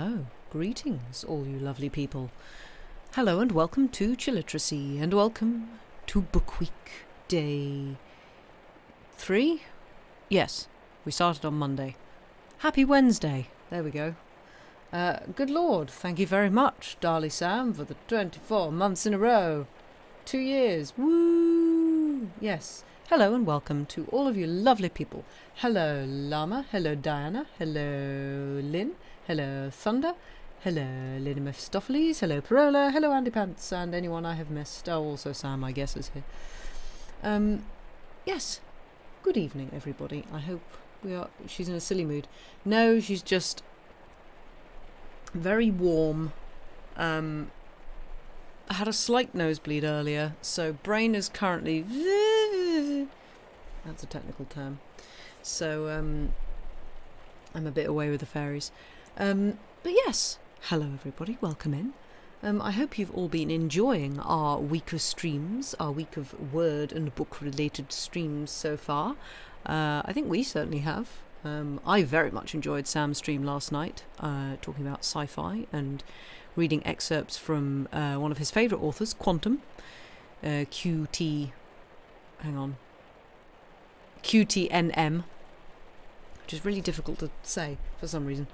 So, greetings, all you lovely people. Hello and welcome to Chilliteracy, and welcome to Book Week Day 3? Yes, we started on Monday. Happy Wednesday. There we go. Good Lord, thank you very much, Darly Sam, for the 24 months in a row. 2 years. Woo! Yes. Hello and welcome to all of you lovely people. Hello, Llama. Hello, Diana. Hello, Lynn. Hello, Thunder. Hello, Lady Mephistopheles. Hello, Parola. Hello, Andy Pants, and anyone I have missed. Oh, also Sam, I guess, is here. Yes. Good evening, everybody. I hope she's in a silly mood. No, she's just very warm. I had a slight nosebleed earlier, so brain is currently... That's a technical term. So, I'm a bit away with the fairies. But yes, hello everybody, welcome in. I hope you've all been enjoying our week of streams, our week of word and book related streams so far. I think we certainly have. I very much enjoyed Sam's stream last night, talking about sci-fi and reading excerpts from one of his favourite authors, Quantum, QTNM, which is really difficult to say for some reason.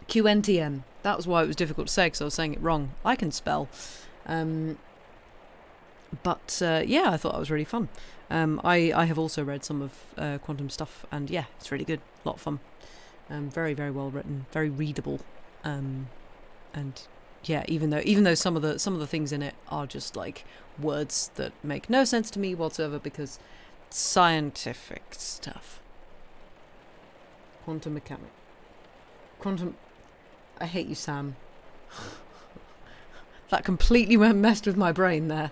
QNTM. That was why it was difficult to say, because I was saying it wrong. I can spell. But yeah, I thought that was really fun. I have also read some of Quantum stuff, and yeah, it's really good. A lot of fun. Very, very well written. Very readable. And yeah, even though some of the things in it are just like words that make no sense to me whatsoever, because scientific stuff. Quantum mechanics. I hate you, Sam. That completely messed with my brain there.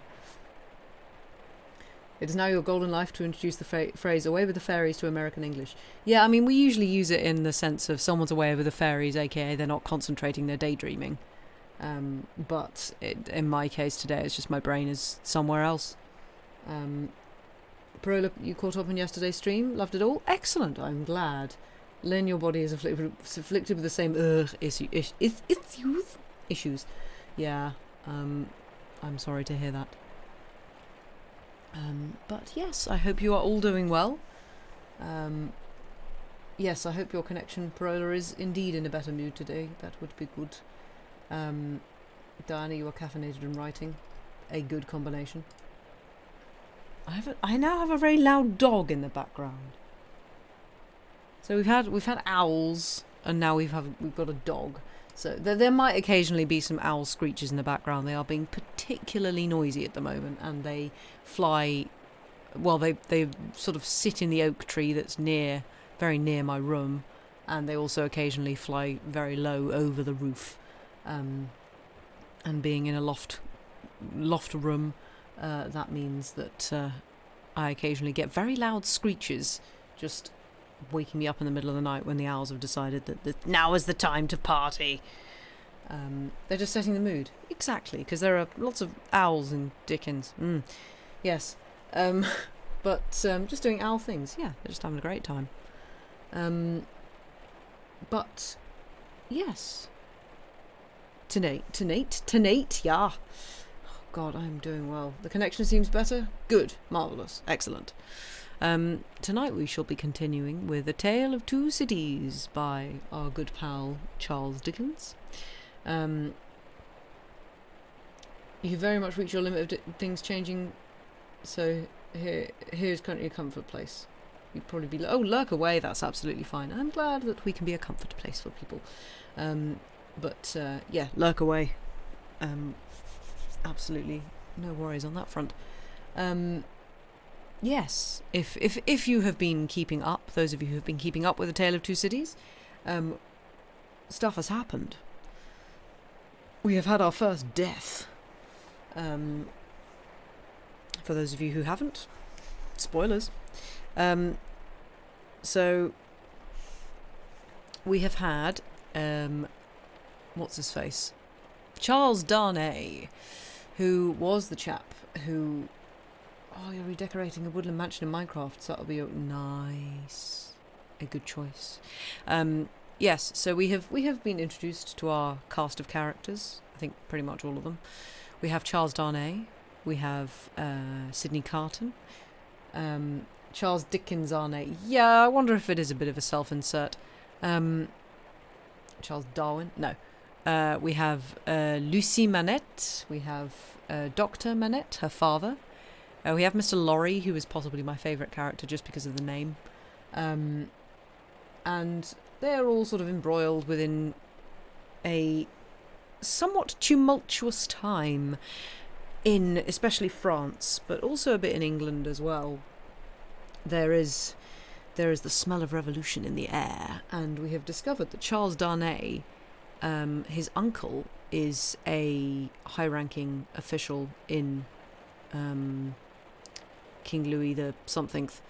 It is now your golden life to introduce the phrase "away with the fairies" to American English. Yeah, I mean, we usually use it in the sense of someone's away with the fairies, aka they're not concentrating, they're daydreaming. But in my case today, it's just my brain is somewhere else. Parola, you caught up on yesterday's stream? Loved it all? Excellent, I'm glad. Lynn, your body is afflicted with the same issues. Yeah, I'm sorry to hear that. But yes, I hope you are all doing well. Yes, I hope your connection, Parola, is indeed in a better mood today. That would be good. Diana, you are caffeinated and writing. A good combination. I now have a very loud dog in the background. So we've had owls, and now we've got a dog. So there might occasionally be some owl screeches in the background. They are being particularly noisy at the moment, and they fly. Well, they sort of sit in the oak tree that's very near my room, and they also occasionally fly very low over the roof. And being in a loft room, that means that I occasionally get very loud screeches, just waking me up in the middle of the night when the owls have decided that now is the time to party. They're just setting the mood. Exactly, because there are lots of owls in Dickens. Yes. But just doing owl things. Yeah, they're just having a great time. But yes. Tonight, yeah. Oh God, I'm doing well. The connection seems better? Good. Marvellous. Excellent. Tonight we shall be continuing with A Tale of Two Cities by our good pal Charles Dickens. You very much reached your limit of things changing, so here's currently a comfort place. You'd probably be lurk away, that's absolutely fine. I'm glad that we can be a comfort place for people. But yeah, lurk away. Absolutely no worries on that front. Yes, if you have been keeping up, those of you who have been keeping up with A Tale of Two Cities, stuff has happened. We have had our first death. For those of you who haven't, spoilers. So we have had what's his face? Charles Darnay, who was the chap who... Oh, you're redecorating a woodland mansion in Minecraft, so that'll be nice. A good choice. yes, so we have been introduced to our cast of characters. I think pretty much all of them. We have Charles Darnay. We have Sidney Carton. Charles Dickens Darnay. Yeah, I wonder if it is a bit of a self-insert. Charles Darwin. No. We have Lucie Manette. We have Dr. Manette, her father. We have Mr. Lorry, who is possibly my favourite character just because of the name. And they're all sort of embroiled within a somewhat tumultuous time in especially France, but also a bit in England as well. There is the smell of revolution in the air, and we have discovered that Charles Darnay, his uncle, is a high-ranking official in King Louis the somethingth.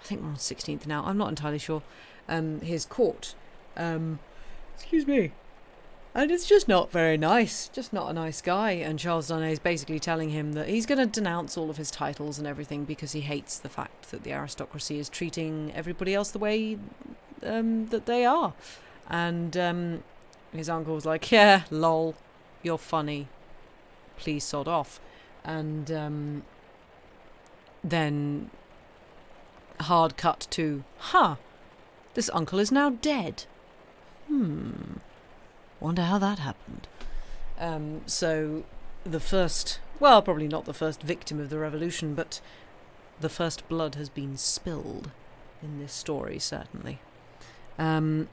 I think we're on 16th now. I'm not entirely sure. His court. Excuse me. And it's just not very nice. Just not a nice guy. And Charles Darnay is basically telling him that he's going to denounce all of his titles and everything because he hates the fact that the aristocracy is treating everybody else the way that they are. And his uncle's like, yeah, lol, you're funny. Please sod off. And then hard cut to, this uncle is now dead. Wonder how that happened. So the first, well, probably not the first victim of the revolution, but the first blood has been spilled in this story, certainly. And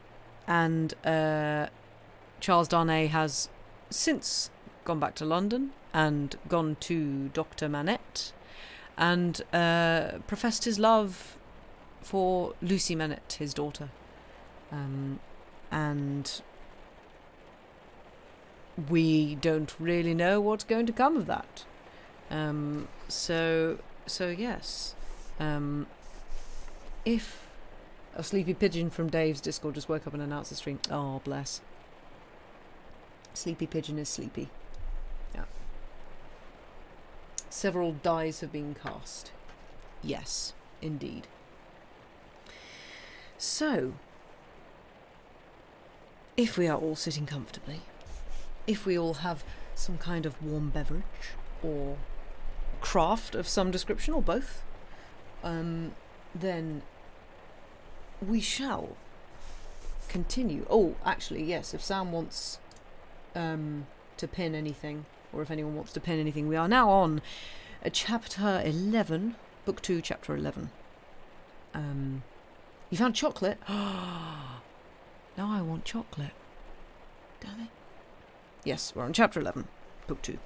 Charles Darnay has since gone back to London and gone to Dr. Manette and professed his love for Lucie Manette, his daughter. And we don't really know what's going to come of that. So yes. If a sleepy pigeon from Dave's Discord just woke up and announced the stream. Oh, bless. Sleepy pigeon is sleepy. Yeah. Several dies have been cast. Yes, indeed. So, if we are all sitting comfortably, if we all have some kind of warm beverage or craft of some description or both, then we shall continue. Oh, actually, yes, if Sam wants to pin anything, or if anyone wants to pin anything, we are now on chapter 11, book 2, chapter 11. You found chocolate? Now I want chocolate. Damn it. Yes, we're on chapter 11, book 2.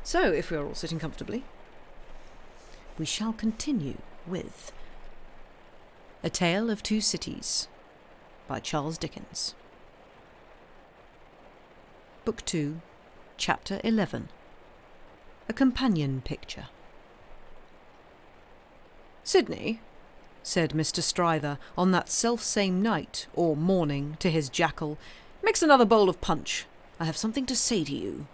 So, if we are all sitting comfortably, we shall continue with A Tale of Two Cities by Charles Dickens. Book 2, chapter 11. A Companion Picture. Sidney, said Mr. Stryver on that self-same night, or morning, to his jackal, mix another bowl of punch. I have something to say to you.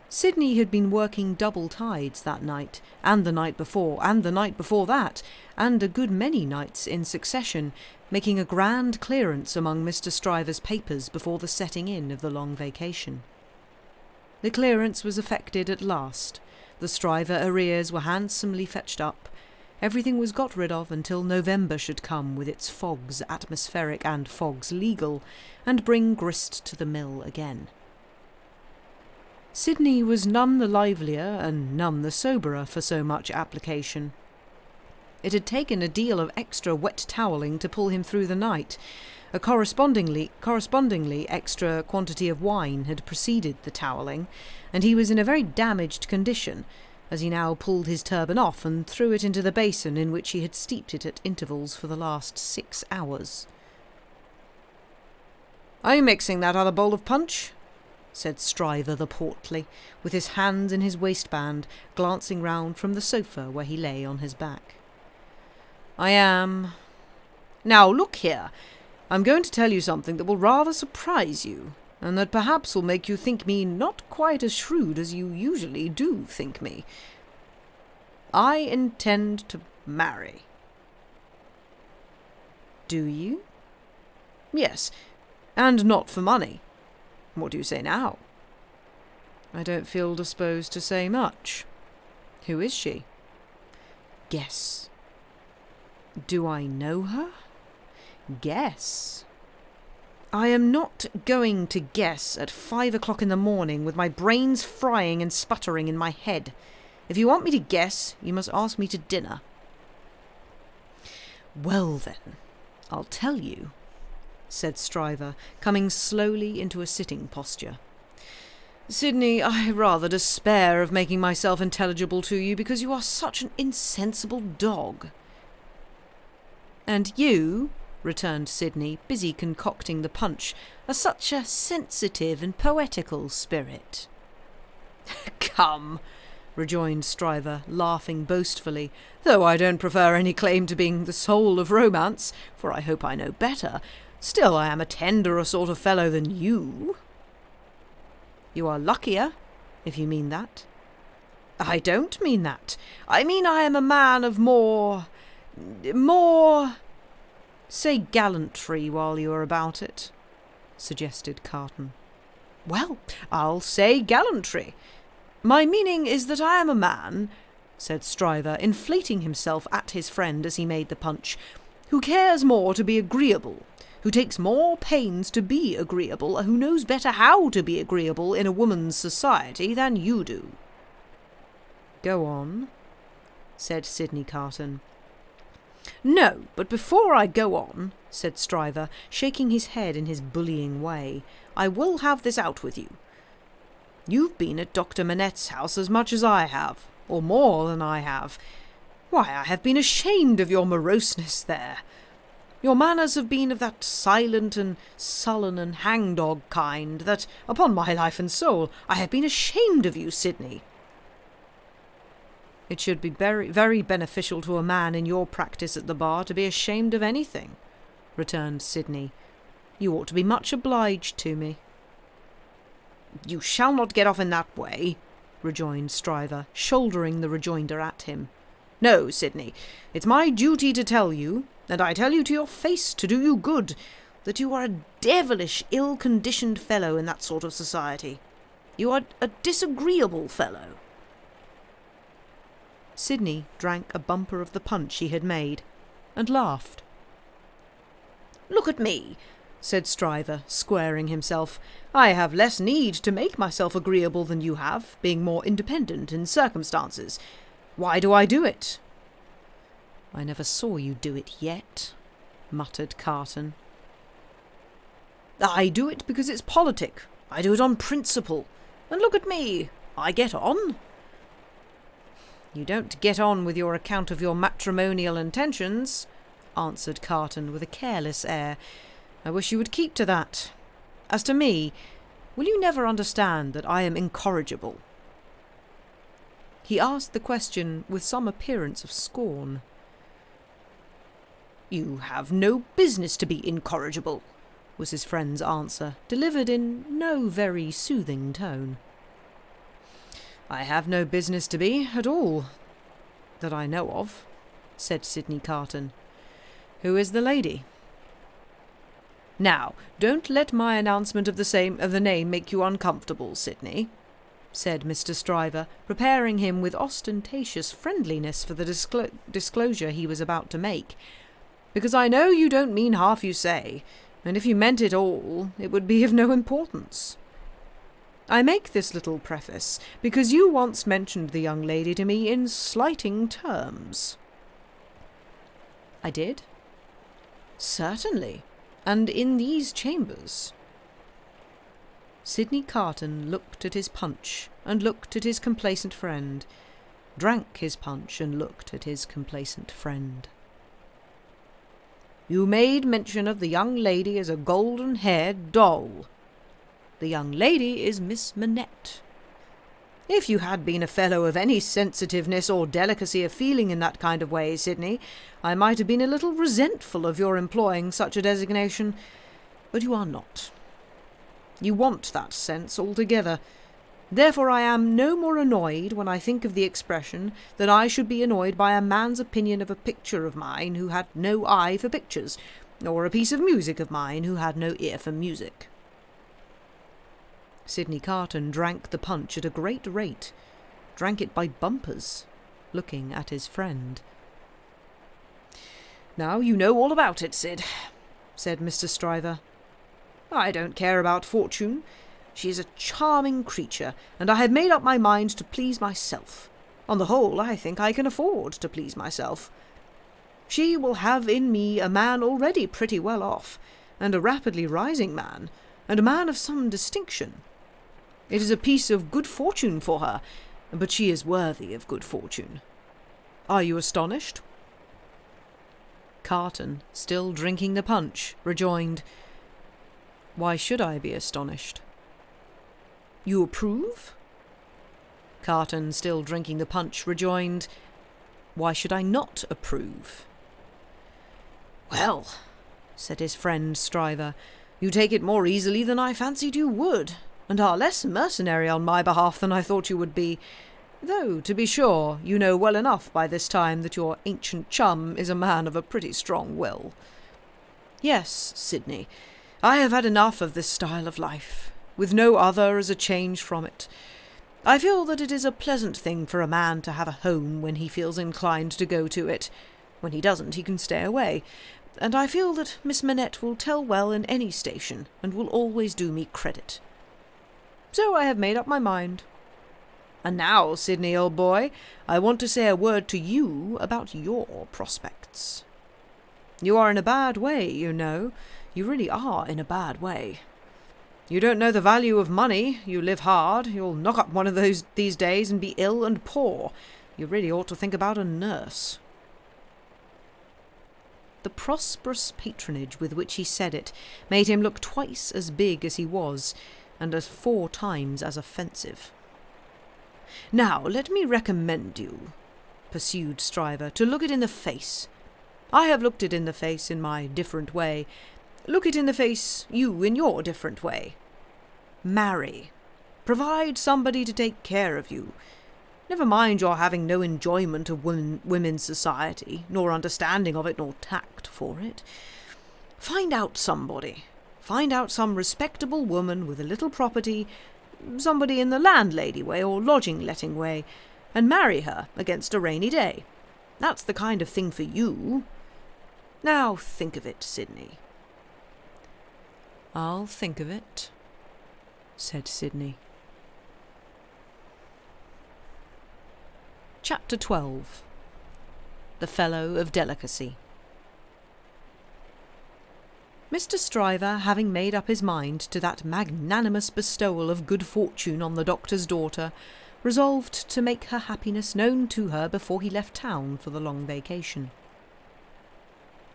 Sidney had been working double tides that night, and the night before, and the night before that, and a good many nights in succession, making a grand clearance among Mr. Stryver's papers before the setting in of the long vacation. The clearance was effected at last. The Stryver arrears were handsomely fetched up. Everything was got rid of until November should come with its fogs atmospheric and fogs legal, and bring grist to the mill again. Sidney was none the livelier and none the soberer for so much application. It had taken a deal of extra wet towelling to pull him through the night. A correspondingly extra quantity of wine had preceded the towelling, and he was in a very damaged condition, as he now pulled his turban off and threw it into the basin in which he had steeped it at intervals for the last 6 hours. "Are you mixing that other bowl of punch?" said Stryver the portly, with his hands in his waistband, glancing round from the sofa where he lay on his back. "I am. Now, look here. I'm going to tell you something that will rather surprise you, and that perhaps will make you think me not quite as shrewd as you usually do think me. I intend to marry." "Do you?" Yes, and not for money. What do you say now? I don't feel disposed to say much. Who is she? Guess. Do I know her? Guess. I am not going to guess at 5 o'clock in the morning with my brains frying and sputtering in my head. If you want me to guess, you must ask me to dinner. Well then, I'll tell you, said Stryver, coming slowly into a sitting posture. Sidney, I rather despair of making myself intelligible to you because you are such an insensible dog. And you, returned Sidney, busy concocting the punch, are such a sensitive and poetical spirit. Come, rejoined Stryver, laughing boastfully, though I don't prefer any claim to being the soul of romance, for I hope I know better, still I am a tenderer sort of fellow than you. You are luckier, if you mean that. I don't mean that. I mean I am a man of more... Say gallantry while you are about it, suggested Carton. Well, I'll say gallantry. My meaning is that I am a man, said Stryver, inflating himself at his friend as he made the punch, who cares more to be agreeable, who takes more pains to be agreeable, who knows better how to be agreeable in a woman's society than you do. Go on, said Sidney Carton. No, but before I go on, said Stryver, shaking his head in his bullying way, I will have this out with you. You've been at Dr. Manette's house as much as I have, or more than I have. Why, I have been ashamed of your moroseness there. Your manners have been of that silent and sullen and hangdog kind that, upon my life and soul, I have been ashamed of you, Sidney. It should be very, very beneficial to a man in your practice at the bar to be ashamed of anything, returned Sidney. You ought to be much obliged to me. You shall not get off in that way, rejoined Stryver, shouldering the rejoinder at him. No, Sidney, it's my duty to tell you, and I tell you to your face to do you good, that you are a devilish ill-conditioned fellow in that sort of society. You are a disagreeable fellow. Sidney drank a bumper of the punch he had made, and laughed. Look at me, said Stryver, squaring himself. I have less need to make myself agreeable than you have, being more independent in circumstances. Why do I do it? I never saw you do it yet, muttered Carton. I do it because it's politic. I do it on principle. And look at me. I get on. You don't get on with your account of your matrimonial intentions, answered Carton with a careless air. I wish you would keep to that. As to me, will you never understand that I am incorrigible? He asked the question with some appearance of scorn. You have no business to be incorrigible, was his friend's answer, delivered in no very soothing tone. I have no business to be at all, that I know of, said Sidney Carton. Who is the lady? Now, don't let my announcement of the name make you uncomfortable, Sidney, said Mr. Stryver, preparing him with ostentatious friendliness for the disclosure he was about to make, because I know you don't mean half you say, and if you meant it all, it would be of no importance. I make this little preface because you once mentioned the young lady to me in slighting terms. I did? Certainly, and in these chambers. Sidney Carton looked at his punch and looked at his complacent friend, drank his punch and looked at his complacent friend. You made mention of the young lady as a golden-haired doll. The young lady is Miss Manette. If you had been a fellow of any sensitiveness or delicacy of feeling in that kind of way, Sidney, I might have been a little resentful of your employing such a designation, but you are not. You want that sense altogether. Therefore I am no more annoyed when I think of the expression than I should be annoyed by a man's opinion of a picture of mine who had no eye for pictures, or a piece of music of mine who had no ear for music. Sidney Carton drank the punch at a great rate, drank it by bumpers, looking at his friend. "Now you know all about it, Sid," said Mr. Stryver. "I don't care about fortune. She is a charming creature, and I have made up my mind to please myself. On the whole, I think I can afford to please myself. She will have in me a man already pretty well off, and a rapidly rising man, and a man of some distinction. It is a piece of good fortune for her, but she is worthy of good fortune. Are you astonished?" Carton, still drinking the punch, rejoined, "Why should I be astonished?" "You approve?" Carton, still drinking the punch, rejoined, "Why should I not approve?" "Well," said his friend Stryver, "you take it more easily than I fancied you would, and are less mercenary on my behalf than I thought you would be, though, to be sure, you know well enough by this time that your ancient chum is a man of a pretty strong will. Yes, Sidney, I have had enough of this style of life, with no other as a change from it. I feel that it is a pleasant thing for a man to have a home when he feels inclined to go to it. When he doesn't, he can stay away, and I feel that Miss Manette will tell well in any station, and will always do me credit. So I have made up my mind. And now, Sidney, old boy, I want to say a word to you about your prospects. You are in a bad way, you know. You really are in a bad way. You don't know the value of money, you live hard, you'll knock up one of these days and be ill and poor. You really ought to think about a nurse." The prosperous patronage with which he said it made him look twice as big as he was, and as 4 times as offensive. "Now let me recommend you," pursued Stryver, "to look it in the face. I have looked it in the face in my different way. Look it in the face, you, in your different way. Marry. Provide somebody to take care of you. Never mind your having no enjoyment of women's society, nor understanding of it, nor tact for it. Find out somebody. Find out some respectable woman with a little property, somebody in the landlady way or lodging-letting way, and marry her against a rainy day. That's the kind of thing for you. Now think of it, Sidney." "I'll think of it," said Sidney. Chapter 12. The Fellow of Delicacy. Mr. Stryver, having made up his mind to that magnanimous bestowal of good fortune on the doctor's daughter, resolved to make her happiness known to her before he left town for the long vacation.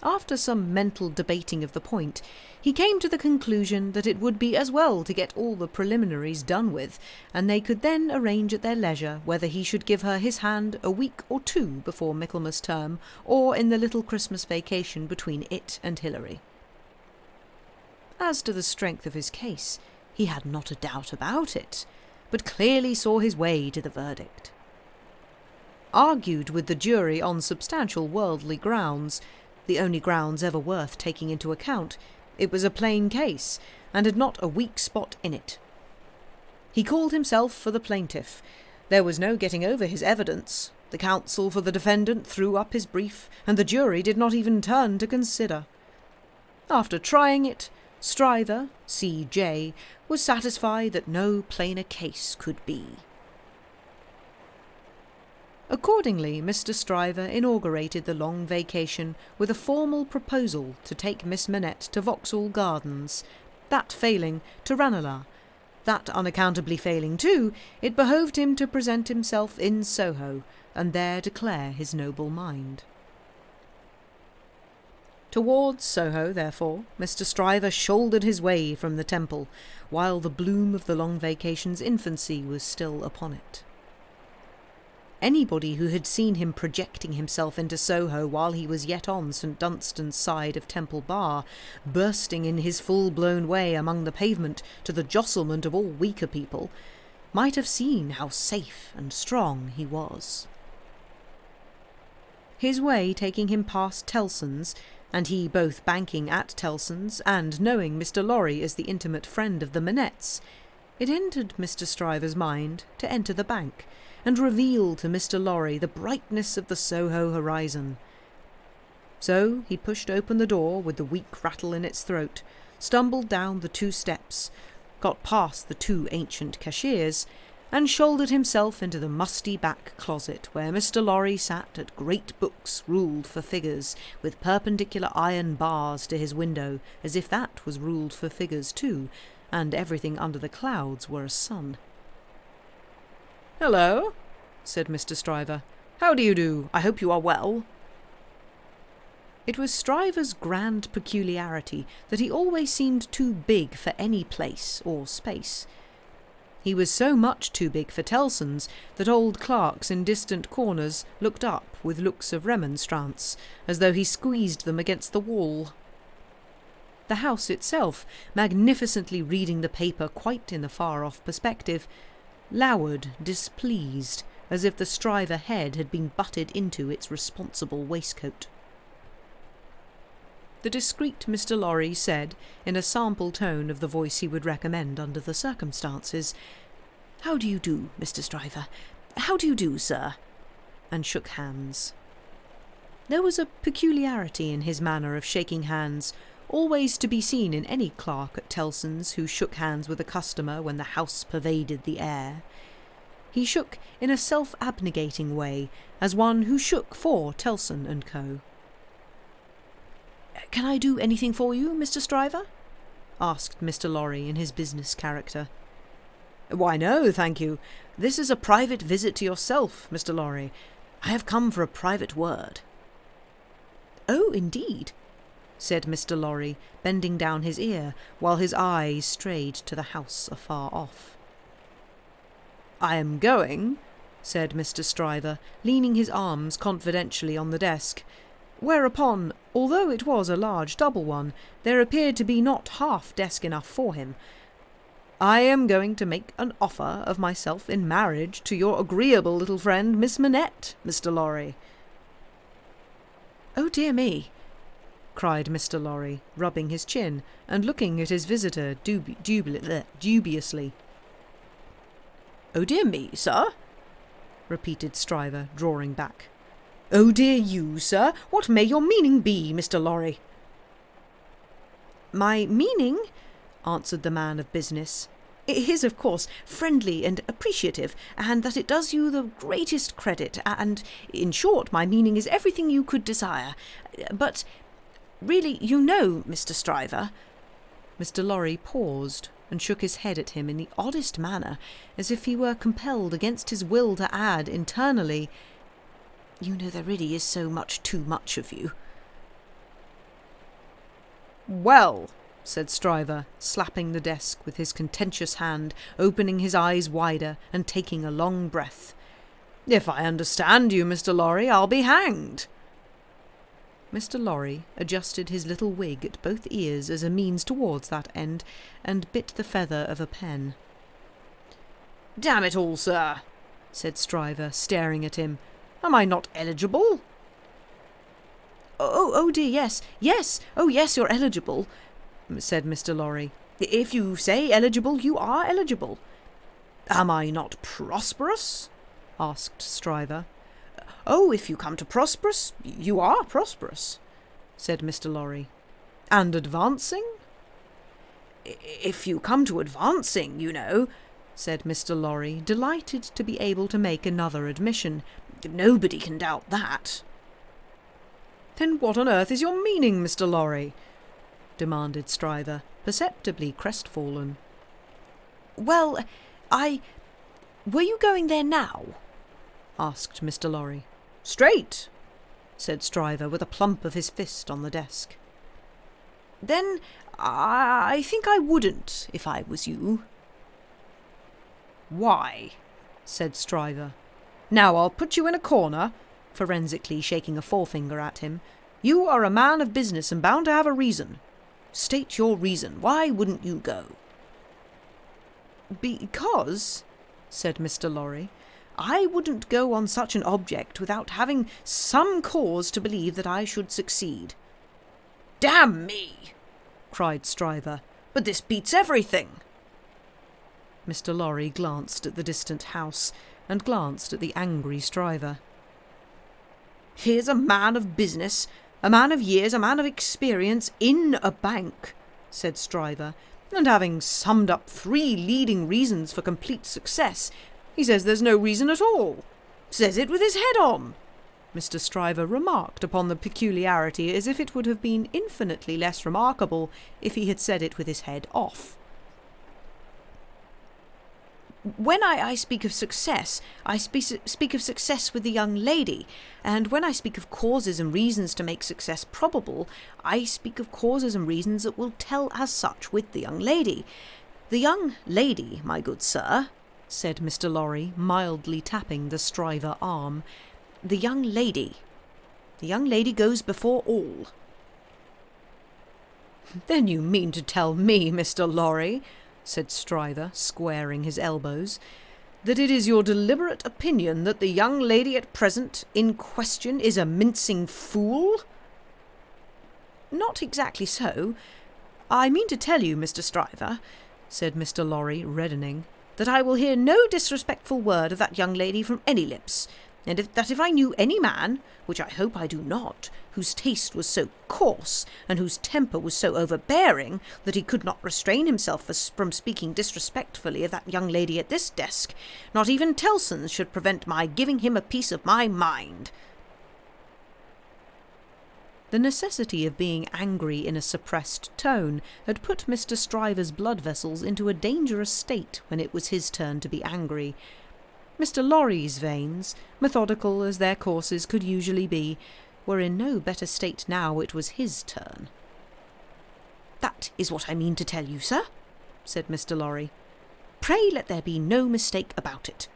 After some mental debating of the point, he came to the conclusion that it would be as well to get all the preliminaries done with, and they could then arrange at their leisure whether he should give her his hand a week or 2 before Michaelmas term, or in the little Christmas vacation between it and Hilary. As to the strength of his case, he had not a doubt about it, but clearly saw his way to the verdict. Argued with the jury on substantial worldly grounds, the only grounds ever worth taking into account, it was a plain case, and had not a weak spot in it. He called himself for the plaintiff. There was no getting over his evidence. The counsel for the defendant threw up his brief, and the jury did not even turn to consider. After trying it, Stryver, C.J., was satisfied that no plainer case could be. Accordingly, Mr. Stryver inaugurated the long vacation with a formal proposal to take Miss Manette to Vauxhall Gardens, that failing, to Ranelagh. That unaccountably failing too, it behoved him to present himself in Soho, and there declare his noble mind. Towards Soho, therefore, Mr. Stryver shouldered his way from the Temple, while the bloom of the long vacation's infancy was still upon it. Anybody who had seen him projecting himself into Soho while he was yet on St. Dunstan's side of Temple Bar, bursting in his full-blown way among the pavement to the jostlement of all weaker people, might have seen how safe and strong he was. His way taking him past Tellson's, and he both banking at Tellson's and knowing Mr. Lorry as the intimate friend of the Manetts, it entered Mr. Stryver's mind to enter the bank and reveal to Mr. Lorry the brightness of the Soho horizon. So he pushed open the door with the weak rattle in its throat, stumbled down the 2 steps, got past the 2 ancient cashiers, and shouldered himself into the musty back closet where Mr. Lorry sat at great books ruled for figures, with perpendicular iron bars to his window, as if that was ruled for figures too, and everything under the clouds were a sun. "Hello," said Mr. Stryver. "How do you do? I hope you are well." It was Stryver's grand peculiarity that he always seemed too big for any place or space. He was so much too big for Tellson's that old clerks in distant corners looked up with looks of remonstrance, as though he squeezed them against the wall. The house itself, magnificently reading the paper quite in the far-off perspective, lowered, displeased, as if the Stryver head had been butted into its responsible waistcoat. The discreet Mr. Lorry said, in a sample tone of the voice he would recommend under the circumstances, "How do you do, Mr. Stryver? How do you do, sir?" and shook hands. There was a peculiarity in his manner of shaking hands, always to be seen in any clerk at Tellson's who shook hands with a customer when the house pervaded the air. He shook in a self-abnegating way, as one who shook for Tellson and Co. "Can I do anything for you, Mr. Stryver?" asked Mr. Lorry in his business character. "Why, no, thank you. This is a private visit to yourself, Mr. Lorry. I have come for a private word." "Oh, indeed," said Mr. Lorry, bending down his ear, while his eyes strayed to the house afar off. "I am going," said Mr. Stryver, leaning his arms confidentially on the desk, whereupon, although it was a large double one, there appeared to be not half desk enough for him, "I am going to make an offer of myself in marriage to your agreeable little friend Miss Manette, Mr. Lorry." "Oh, dear me," cried Mr. Lorry, rubbing his chin and looking at his visitor dubiously. "Oh, dear me, sir?" repeated Stryver, drawing back. "Oh, dear you, sir? What may your meaning be, Mr. Lorry?" "My meaning," answered the man of business, "is, of course, friendly and appreciative, and that it does you the greatest credit, and, in short, my meaning is everything you could desire. But, really, you know, Mr. Stryver—" Mr. Lorry paused and shook his head at him in the oddest manner, as if he were compelled against his will to add internally, "You know there really is so much too much of you." "Well," said Stryver, slapping the desk with his contentious hand, opening his eyes wider and taking a long breath, "if I understand you, Mr. Lorry, I'll be hanged." Mr. Lorry adjusted his little wig at both ears as a means towards that end, and bit the feather of a pen. "Damn it all, sir," said Stryver, staring at him, "am I not eligible?" Oh dear, yes, oh yes, you're eligible," said Mr. Lorry. "If you say eligible, you are eligible." "Am I not prosperous?" asked Stryver. "Oh, if you come to prosperous, you are prosperous," said Mr. Lorry. "And advancing?" "If you come to advancing, you know," said Mr. Lorry, delighted to be able to make another admission. "Nobody can doubt that." "Then what on earth is your meaning, Mr. Lorry?" demanded Stryver, perceptibly crestfallen. "Well, were you going there now?" asked Mr. Lorry. "Straight," said Stryver, with a plump of his fist on the desk. "Then I think I wouldn't, if I was you." "Why?" said Stryver. "Now I'll put you in a corner," forensically shaking a forefinger at him. "You are a man of business and bound to have a reason. State your reason. Why wouldn't you go?" "Because," said Mr. Lorry, "I wouldn't go on such an object without having some cause to believe that I should succeed." "Damn me!" cried Stryver, "but this beats everything." Mr. Lorry glanced at the distant house and glanced at the angry Stryver. "Here's a man of business, a man of years, a man of experience in a bank," said Stryver, "and having summed up 3 leading reasons for complete success, he says there's no reason at all. Says it with his head on." Mr. Stryver remarked upon the peculiarity as if it would have been infinitely less remarkable if he had said it with his head off. "When I speak of success, I speak of success with the young lady, and when I speak of causes and reasons to make success probable, I speak of causes and reasons that will tell as such with the young lady. The young lady, my good sir," said Mr. Lorry, mildly tapping the Stryver arm, the young lady goes before all." "Then you mean to tell me, Mr. Lorry," said Stryver, squaring his elbows, "that it is your deliberate opinion that the young lady at present in question is a mincing fool?" "Not exactly so. I mean to tell you, Mr. Stryver," said Mr. Lorry, reddening, "that I will hear no disrespectful word of that young lady from any lips, and if I knew any man, which I hope I do not, whose taste was so coarse, and whose temper was so overbearing, that he could not restrain himself from speaking disrespectfully of that young lady at this desk, not even Tellson's should prevent my giving him a piece of my mind." The necessity of being angry in a suppressed tone had put Mr. Stryver's blood vessels into a dangerous state when it was his turn to be angry. Mr. Lorry's veins, methodical as their courses could usually be, were in no better state now it was his turn. "That is what I mean to tell you, sir," said Mr. Lorry. "Pray let there be no mistake about it."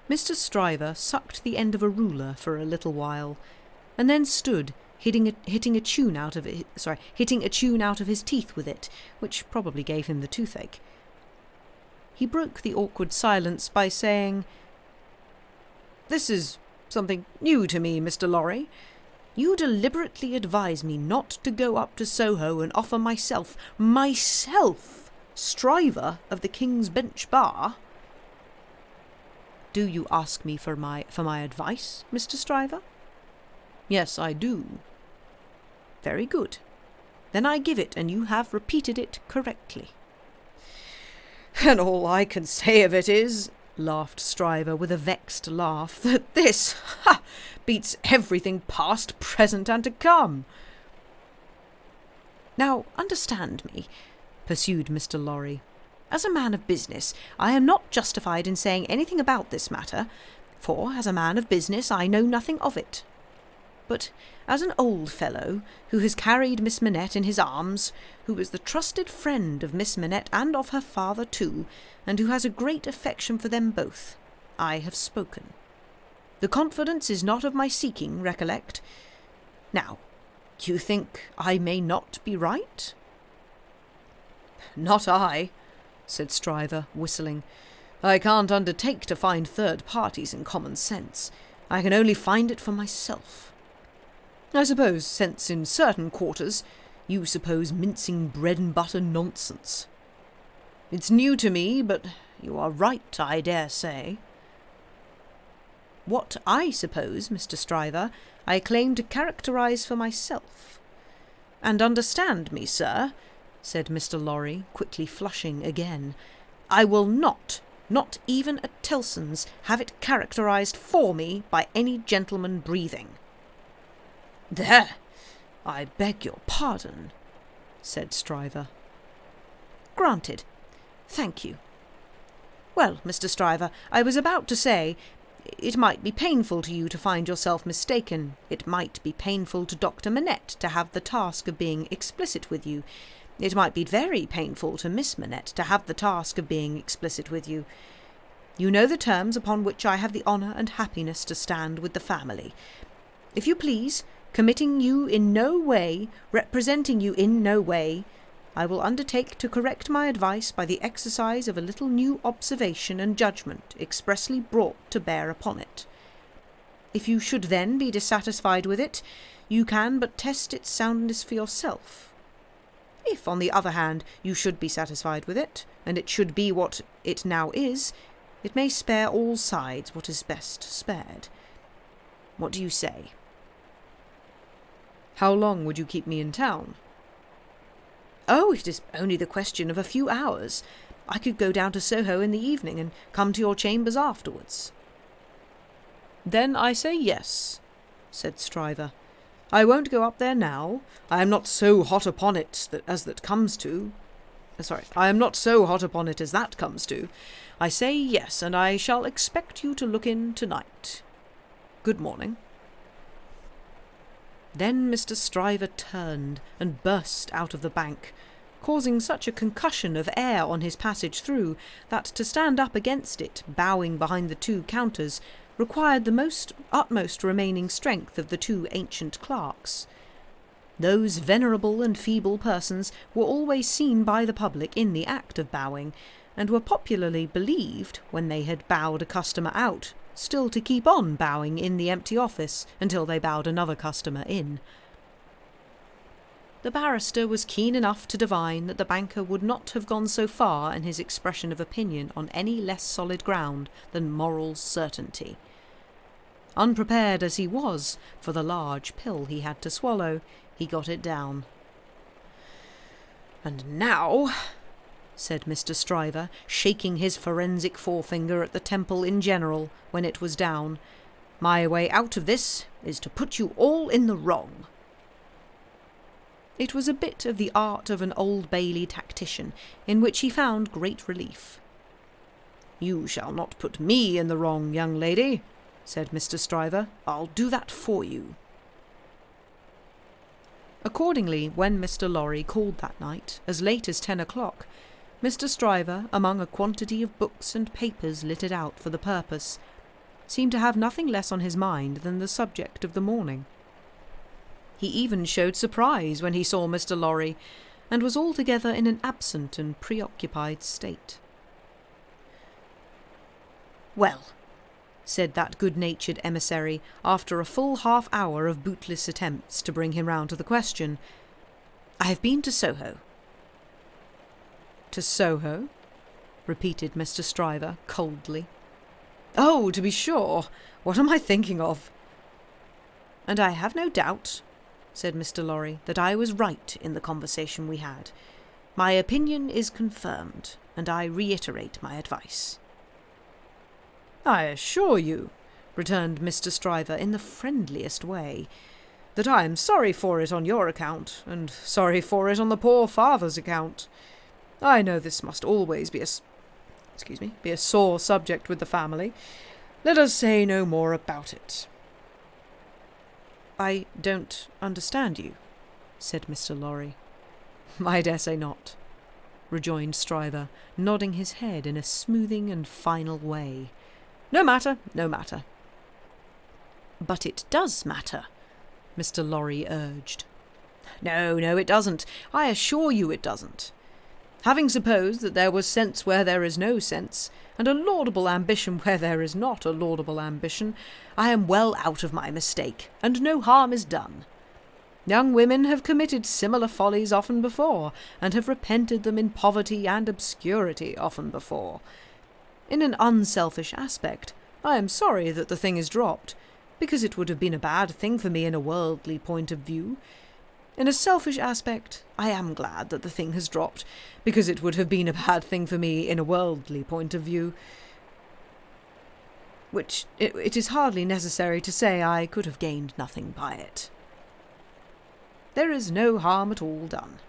Mr. Stryver sucked the end of a ruler for a little while, and then stood hitting a tune out of his teeth with it, which probably gave him the toothache. He broke the awkward silence by saying, "This is something new to me, Mr. Lorry. You deliberately advise me not to go up to Soho and offer myself, Stryver of the King's Bench Bar?" "Do you ask me for my advice, Mr. Stryver?" "Yes, I do." "Very good. Then I give it, and you have repeated it correctly." "And all I can say of it is," laughed Stryver with a vexed laugh, "that this beats everything past, present, and to come." "Now understand me," pursued Mr. Lorry. "As a man of business, I am not justified in saying anything about this matter, for as a man of business I know nothing of it. But as an old fellow who has carried Miss Manette in his arms, who was the trusted friend of Miss Manette and of her father too, and who has a great affection for them both, I have spoken. The confidence is not of my seeking, recollect. Now, you think I may not be right?" "Not I," said Stryver, whistling. "I can't undertake to find third parties in common sense. I can only find it for myself. I suppose sense in certain quarters. You suppose mincing bread and butter nonsense. It's new to me, but you are right, I dare say." "What I suppose, Mr. Stryver, I claim to characterize for myself. And understand me, sir," said Mr. Lorry, quickly flushing again, "I will not even at Tellson's, have it characterized for me by any gentleman breathing." "There, I beg your pardon," said Stryver. "Granted. Thank you. Well, Mr. Stryver, I was about to say, it might be painful to you to find yourself mistaken. It might be painful to Dr. Manette to have the task of being explicit with you. It might be very painful to Miss Manette to have the task of being explicit with you. You know the terms upon which I have the honour and happiness to stand with the family. If you please, committing you in no way, representing you in no way, I will undertake to correct my advice by the exercise of a little new observation and judgment expressly brought to bear upon it. If you should then be dissatisfied with it, you can but test its soundness for yourself. If, on the other hand, you should be satisfied with it, and it should be what it now is, it may spare all sides what is best spared. What do you say?" "How long would you keep me in town?" "Oh, it is only the question of a few hours. I could go down to Soho in the evening and come to your chambers afterwards." "Then I say yes," said Stryver. "I won't go up there now. I am not so hot upon it as that comes to. I am not so hot upon it as that comes to. I say yes, and I shall expect you to look in tonight. Good morning." Then Mr. Stryver turned and burst out of the bank, causing such a concussion of air on his passage through that to stand up against it, bowing behind the two counters, required the utmost remaining strength of the two ancient clerks. Those venerable and feeble persons were always seen by the public in the act of bowing, and were popularly believed, when they had bowed a customer out, still to keep on bowing in the empty office until they bowed another customer in. The barrister was keen enough to divine that the banker would not have gone so far in his expression of opinion on any less solid ground than moral certainty. Unprepared as he was for the large pill he had to swallow, he got it down. "And now," said Mr. Stryver, shaking his forensic forefinger at the temple in general when it was down, "my way out of this is to put you all in the wrong." It was a bit of the art of an Old Bailey tactician, in which he found great relief. "You shall not put me in the wrong, young lady," said Mr. Stryver. "I'll do that for you." Accordingly, when Mr. Lorry called that night, as late as 10 o'clock, Mr. Stryver, among a quantity of books and papers littered out for the purpose, seemed to have nothing less on his mind than the subject of the morning. He even showed surprise when he saw Mr. Lorry, and was altogether in an absent and preoccupied state. "Well," said that good-natured emissary, after a full half-hour of bootless attempts to bring him round to the question, "I have been to Soho." "To Soho?" repeated Mr. Stryver coldly. "Oh, to be sure. What am I thinking of?" "And I have no doubt," said Mr. Lorry, "that I was right in the conversation we had. My opinion is confirmed, and I reiterate my advice." "I assure you," returned Mr. Stryver in the friendliest way, "that I am sorry for it on your account, and sorry for it on the poor father's account. I know this must always be a sore subject with the family. Let us say no more about it." "I don't understand you," said Mr. Lorry. "I dare say not," rejoined Stryver, nodding his head in a smoothing and final way. "No matter, no matter." "But it does matter," Mr. Lorry urged. No, it doesn't. I assure you it doesn't. Having supposed that there was sense where there is no sense, and a laudable ambition where there is not a laudable ambition, I am well out of my mistake, and no harm is done. Young women have committed similar follies often before, and have repented them in poverty and obscurity often before. In an unselfish aspect, I am sorry that the thing is dropped, because it would have been a bad thing for me in a worldly point of view. In a selfish aspect, I am glad that the thing has dropped, because it would have been a bad thing for me in a worldly point of view. Which it is hardly necessary to say I could have gained nothing by it. There is no harm at all done.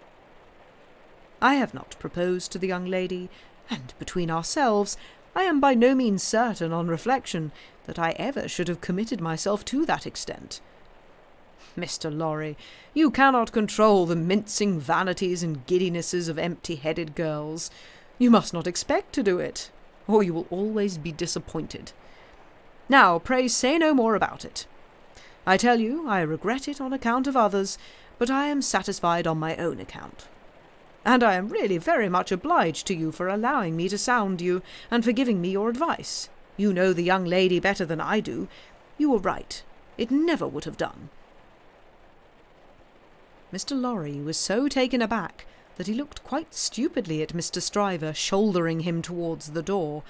I have not proposed to the young lady, and between ourselves, I am by no means certain on reflection that I ever should have committed myself to that extent. Mr. Lorry, you cannot control the mincing vanities and giddinesses of empty-headed girls. You must not expect to do it, or you will always be disappointed. Now, pray say no more about it. I tell you, I regret it on account of others, but I am satisfied on my own account. And I am really very much obliged to you for allowing me to sound you, and for giving me your advice. You know the young lady better than I do. You were right. It never would have done. Mr. Lorry was so taken aback that he looked quite stupidly at Mr. Stryver shouldering him towards the door,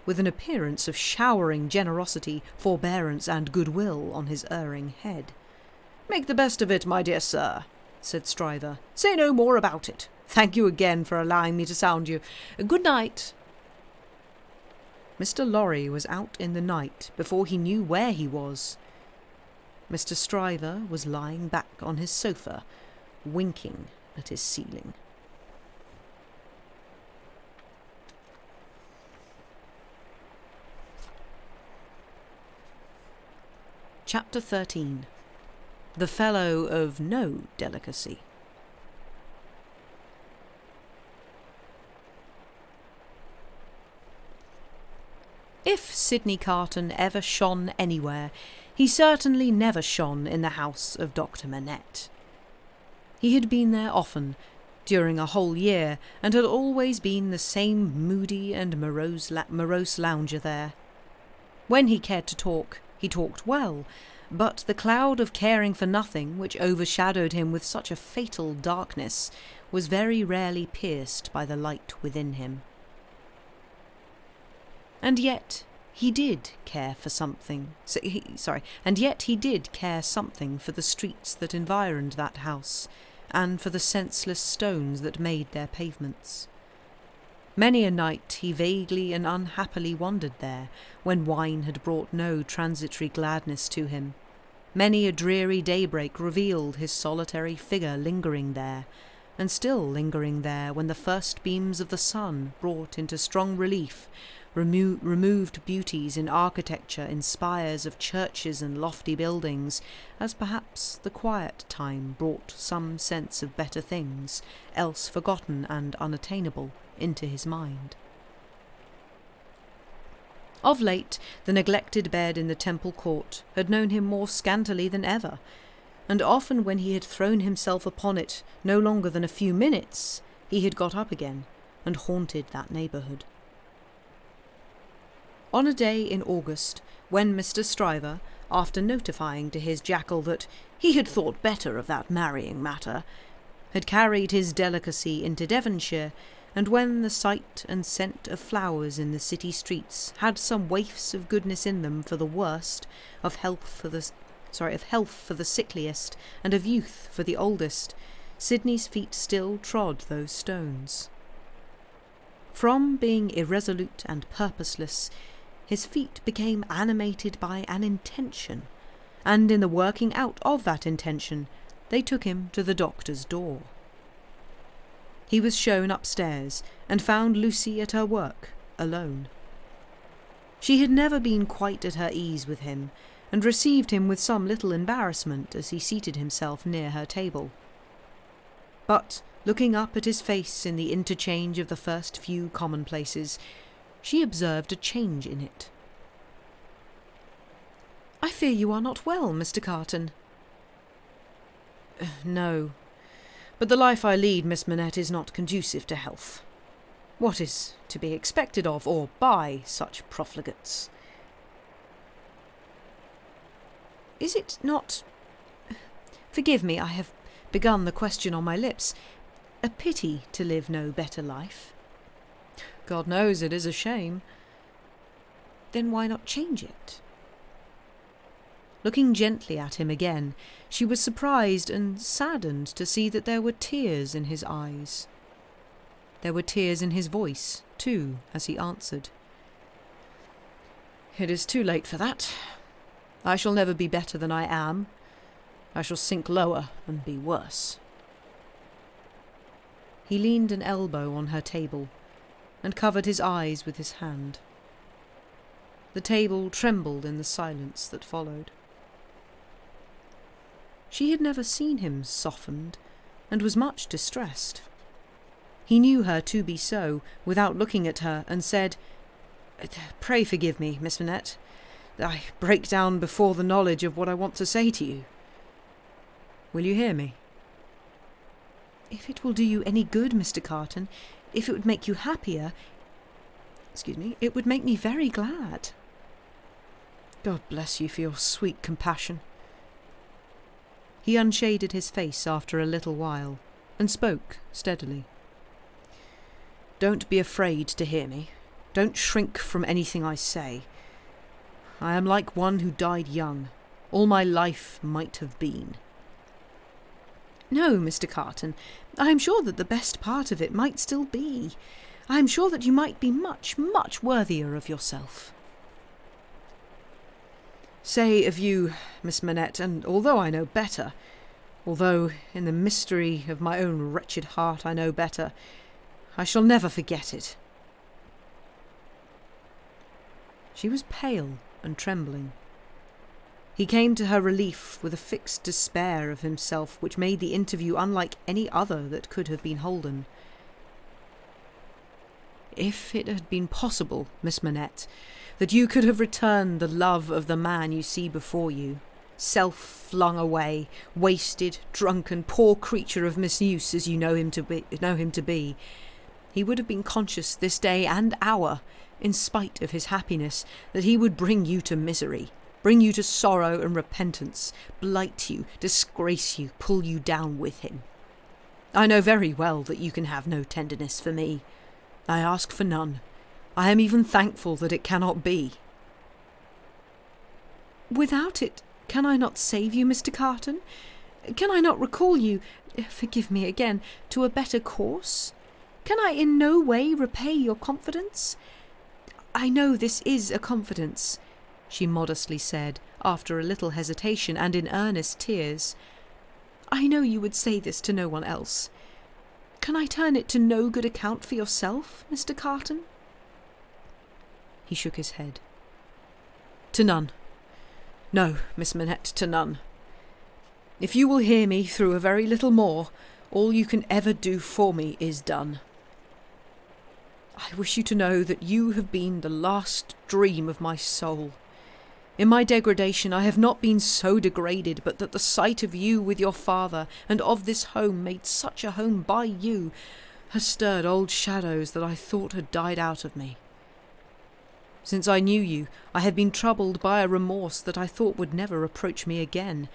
with an appearance of showering generosity, forbearance, and goodwill on his erring head. "Make the best of it, my dear sir," said Stryver. "Say no more about it. Thank you again for allowing me to sound you. Good night." Mr. Lorry was out in the night before he knew where he was. Mr. Stryver was lying back on his sofa, winking at his ceiling. Chapter 13. The Fellow of No Delicacy. If Sidney Carton ever shone anywhere, he certainly never shone in the house of Dr. Manette. He had been there often, during a whole year, and had always been the same moody and morose lounger there. When he cared to talk, he talked well, but the cloud of caring for nothing which overshadowed him with such a fatal darkness was very rarely pierced by the light within him. And yet he did care for something. And yet he did care something for the streets that environed that house, and for the senseless stones that made their pavements. Many a night he vaguely and unhappily wandered there, when wine had brought no transitory gladness to him. Many a dreary daybreak revealed his solitary figure lingering there, and still lingering there when the first beams of the sun brought into strong relief removed beauties in architecture, in spires of churches and lofty buildings, as perhaps the quiet time brought some sense of better things, else forgotten and unattainable, into his mind. Of late, the neglected bed in the Temple Court had known him more scantily than ever, and often when he had thrown himself upon it no longer than a few minutes, he had got up again and haunted that neighbourhood. On a day in August, when Mr. Stryver, after notifying to his jackal that he had thought better of that marrying matter, had carried his delicacy into Devonshire, and when the sight and scent of flowers in the city streets had some waifs of goodness in them for the worst, of health for the sickliest, and of youth for the oldest, Sidney's feet still trod those stones. From being irresolute and purposeless, his feet became animated by an intention, and in the working out of that intention, they took him to the doctor's door. He was shown upstairs, and found Lucy at her work, alone. She had never been quite at her ease with him, and received him with some little embarrassment as he seated himself near her table. But, looking up at his face in the interchange of the first few commonplaces, she observed a change in it. "I fear you are not well, Mr. Carton." "No, but the life I lead, Miss Manette, is not conducive to health. What is to be expected of or by such profligates?" "Is it not— forgive me, I have begun the question on my lips— a pity to live no better life?" "God knows it is a shame." "Then why not change it?" Looking gently at him again, she was surprised and saddened to see that there were tears in his eyes. There were tears in his voice, too, as he answered. "It is too late for that. I shall never be better than I am. I shall sink lower and be worse." He leaned an elbow on her table, and covered his eyes with his hand. The table trembled in the silence that followed. She had never seen him softened, and was much distressed. He knew her to be so, without looking at her, and said, "Pray forgive me, Miss Manette. I break down before the knowledge of what I want to say to you." "Will you hear me?" "If it will do you any good, Mr. Carton, if it would make you happier, it would make me very glad." "God bless you for your sweet compassion." He unshaded his face after a little while, and spoke steadily. "Don't be afraid to hear me. Don't shrink from anything I say. I am like one who died young. All my life might have been." "No, Mr. Carton, I am sure that the best part of it might still be. I am sure that you might be much, much worthier of yourself." "Say of you, Miss Manette, and although I know better, although in the mystery of my own wretched heart I know better, I shall never forget it." She was pale and trembling. He came to her relief with a fixed despair of himself which made the interview unlike any other that could have been holden. "If it had been possible, Miss Manette, that you could have returned the love of the man you see before you, self-flung away, wasted, drunken, poor creature of misuse as you know him to be, he would have been conscious this day and hour, in spite of his happiness, that he would bring you to misery, bring you to sorrow and repentance, blight you, disgrace you, pull you down with him. I know very well that you can have no tenderness for me. I ask for none. I am even thankful that it cannot be." "Without it, can I not save you, Mr. Carton? Can I not recall you, forgive me again, to a better course? Can I in no way repay your confidence? I know this is a confidence," she modestly said, after a little hesitation and in earnest tears. "I know you would say this to no one else. Can I turn it to no good account for yourself, Mr. Carton?" He shook his head. "To none. No, Miss Manette, to none. If you will hear me through a very little more, all you can ever do for me is done. I wish you to know that you have been the last dream of my soul. In my degradation I have not been so degraded but that the sight of you with your father, and of this home made such a home by you, has stirred old shadows that I thought had died out of me. Since I knew you, I have been troubled by a remorse that I thought would never approach me again,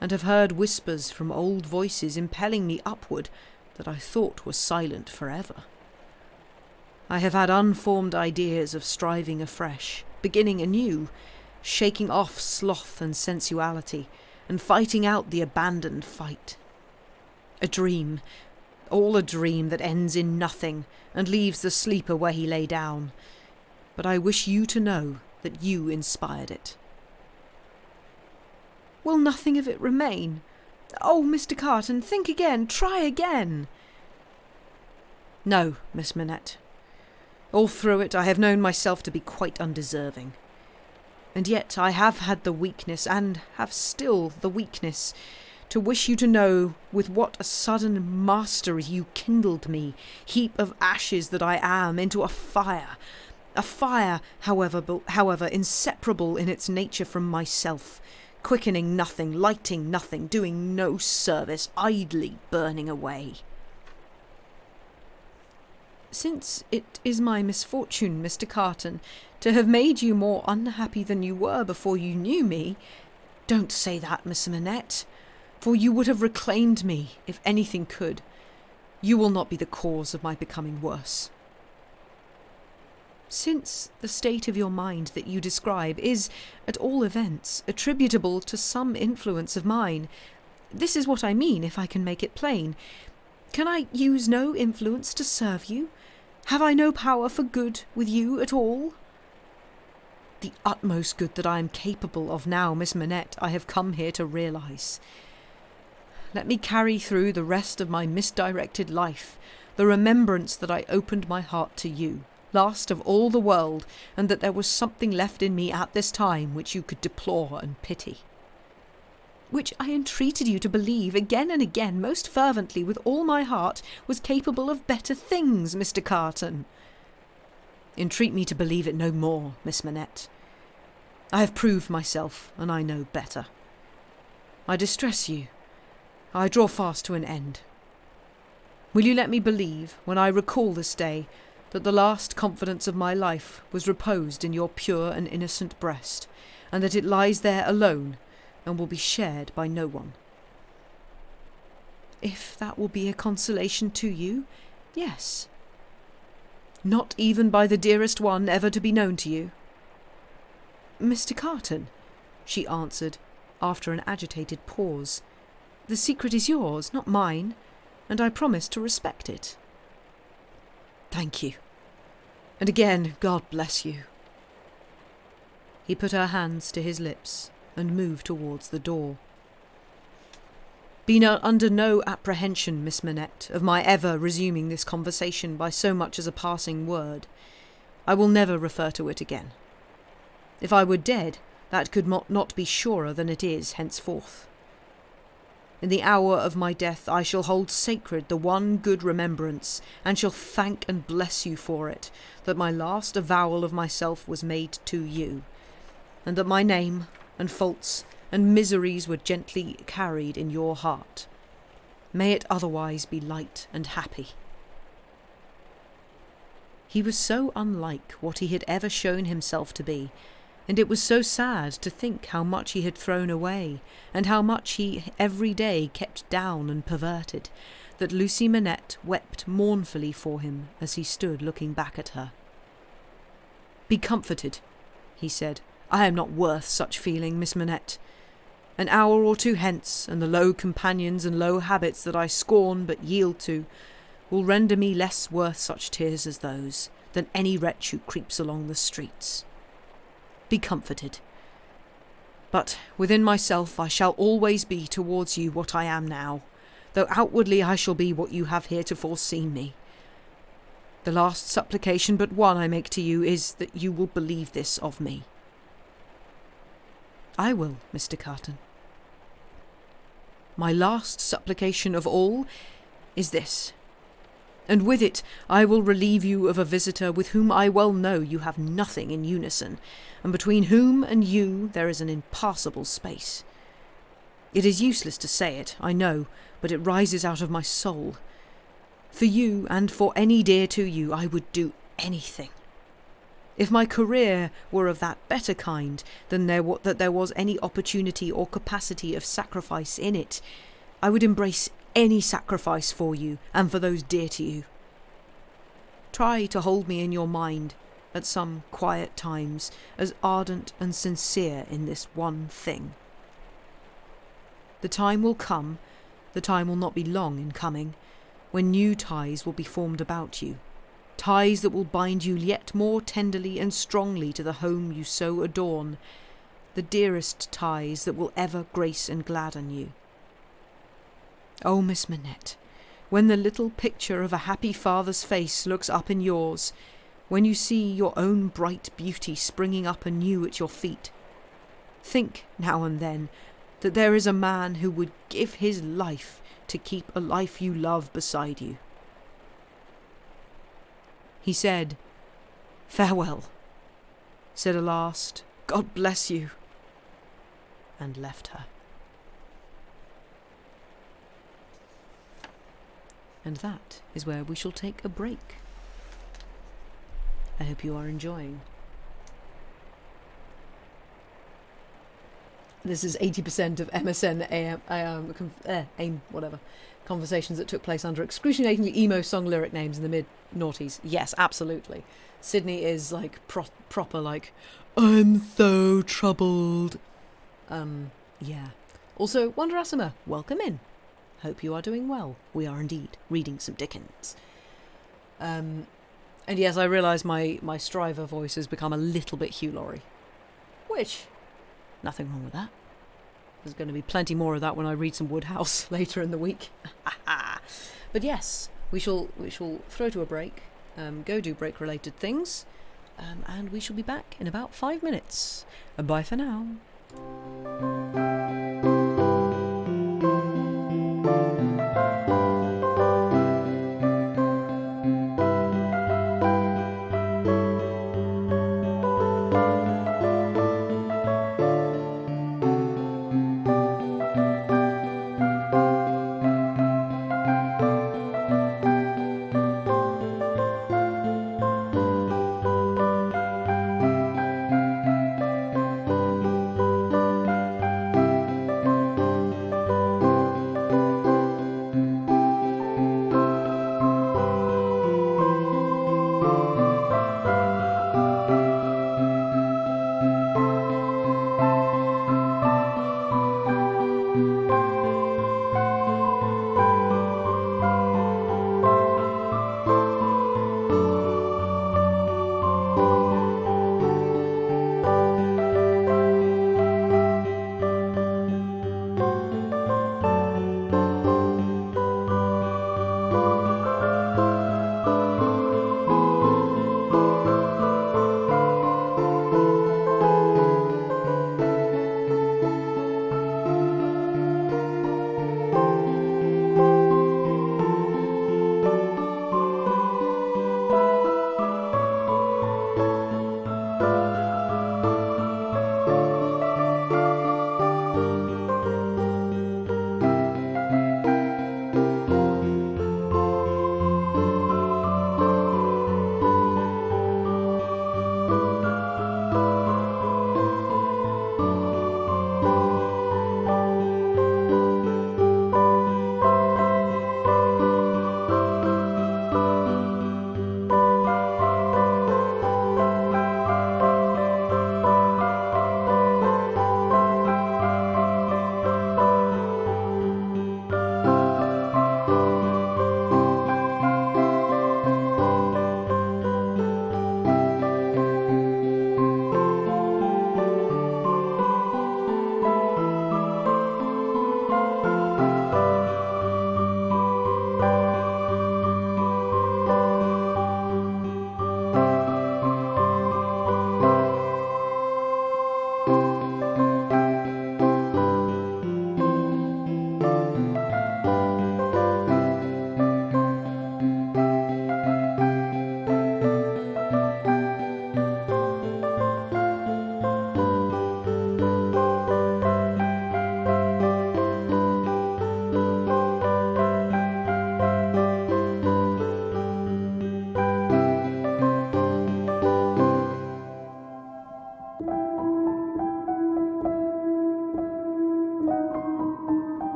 and have heard whispers from old voices impelling me upward that I thought were silent forever. I have had unformed ideas of striving afresh, beginning anew, shaking off sloth and sensuality, and fighting out the abandoned fight. A dream, all a dream that ends in nothing and leaves the sleeper where he lay down. But I wish you to know that you inspired it." "Will nothing of it remain? Oh, Mr. Carton, think again, try again." "No, Miss Manette. All through it I have known myself to be quite undeserving. And yet I have had the weakness, and have still the weakness, to wish you to know with what a sudden mastery you kindled me, heap of ashes that I am, into a fire, however, inseparable in its nature from myself, quickening nothing, lighting nothing, doing no service, idly burning away. Since it is my misfortune, Mr. Carton, to have made you more unhappy than you were before you knew me, don't say that, Miss Manette, for you would have reclaimed me, if anything could. You will not be the cause of my becoming worse. Since the state of your mind that you describe is, at all events, attributable to some influence of mine, this is what I mean, if I can make it plain. Can I use no influence to serve you? Have I no power for good with you at all? The utmost good that I am capable of now, Miss Manette, I have come here to realise. Let me carry through the rest of my misdirected life the remembrance that I opened my heart to you, last of all the world, and that there was something left in me at this time which you could deplore and pity. Which I entreated you to believe again and again, most fervently, with all my heart, was capable of better things, Mr. Carton. Entreat me to believe it no more, Miss Manette. I have proved myself, and I know better. I distress you. I draw fast to an end. Will you let me believe, when I recall this day, that the last confidence of my life was reposed in your pure and innocent breast, and that it lies there alone, and will be shared by no one? If that will be a consolation to you, yes. Not even by the dearest one ever to be known to you? Mr. Carton, she answered, after an agitated pause, the secret is yours, not mine, and I promise to respect it. Thank you. And again, God bless you. He put her hands to his lips and moved towards the door. Be under no apprehension, Miss Manette, of my ever resuming this conversation by so much as a passing word. I will never refer to it again. If I were dead, that could not be surer than it is henceforth. In the hour of my death I shall hold sacred the one good remembrance, and shall thank and bless you for it, that my last avowal of myself was made to you, and that my name and faults and miseries were gently carried in your heart. May it otherwise be light and happy. He was so unlike what he had ever shown himself to be, and it was so sad to think how much he had thrown away, and how much he every day kept down and perverted, that Lucy Manette wept mournfully for him as he stood looking back at her. Be comforted, he said. I am not worth such feeling, Miss Manette. An hour or two hence, and the low companions and low habits that I scorn but yield to will render me less worth such tears as those than any wretch who creeps along the streets. Be comforted. But within myself I shall always be towards you what I am now, though outwardly I shall be what you have heretofore seen me. The last supplication but one I make to you is that you will believe this of me. I will, Mr. Carton. My last supplication of all is this, and with it I will relieve you of a visitor with whom I well know you have nothing in unison, and between whom and you there is an impassable space. It is useless to say it, I know, but it rises out of my soul. For you, and for any dear to you, I would do anything. If my career were of that better kind than there was any opportunity or capacity of sacrifice in it, I would embrace any sacrifice for you and for those dear to you. Try to hold me in your mind, at some quiet times, as ardent and sincere in this one thing. The time will come, the time will not be long in coming, when new ties will be formed about you, ties that will bind you yet more tenderly and strongly to the home you so adorn, the dearest ties that will ever grace and gladden you. Oh, Miss Manette, when the little picture of a happy father's face looks up in yours, when you see your own bright beauty springing up anew at your feet, think now and then that there is a man who would give his life to keep a life you love beside you. He said, "Farewell," said a last, "God bless you," and left her. And that is where we shall take a break. I hope you are enjoying. This is 80% of MSN AIM, whatever, conversations that took place under excruciatingly emo song lyric names in the mid-noughties. Yes, absolutely. Sydney is like proper like, I'm so troubled. Yeah. Also, Wanderasima, welcome in. Hope you are doing well. We are indeed reading some Dickens. And yes, I realise my Striver voice has become a little bit Hugh Laurie. Which, nothing wrong with that. There's going to be plenty more of that when I read some Woodhouse later in the week. But yes, we shall throw to a break, go do break-related things, and we shall be back in about 5 minutes. Bye for now.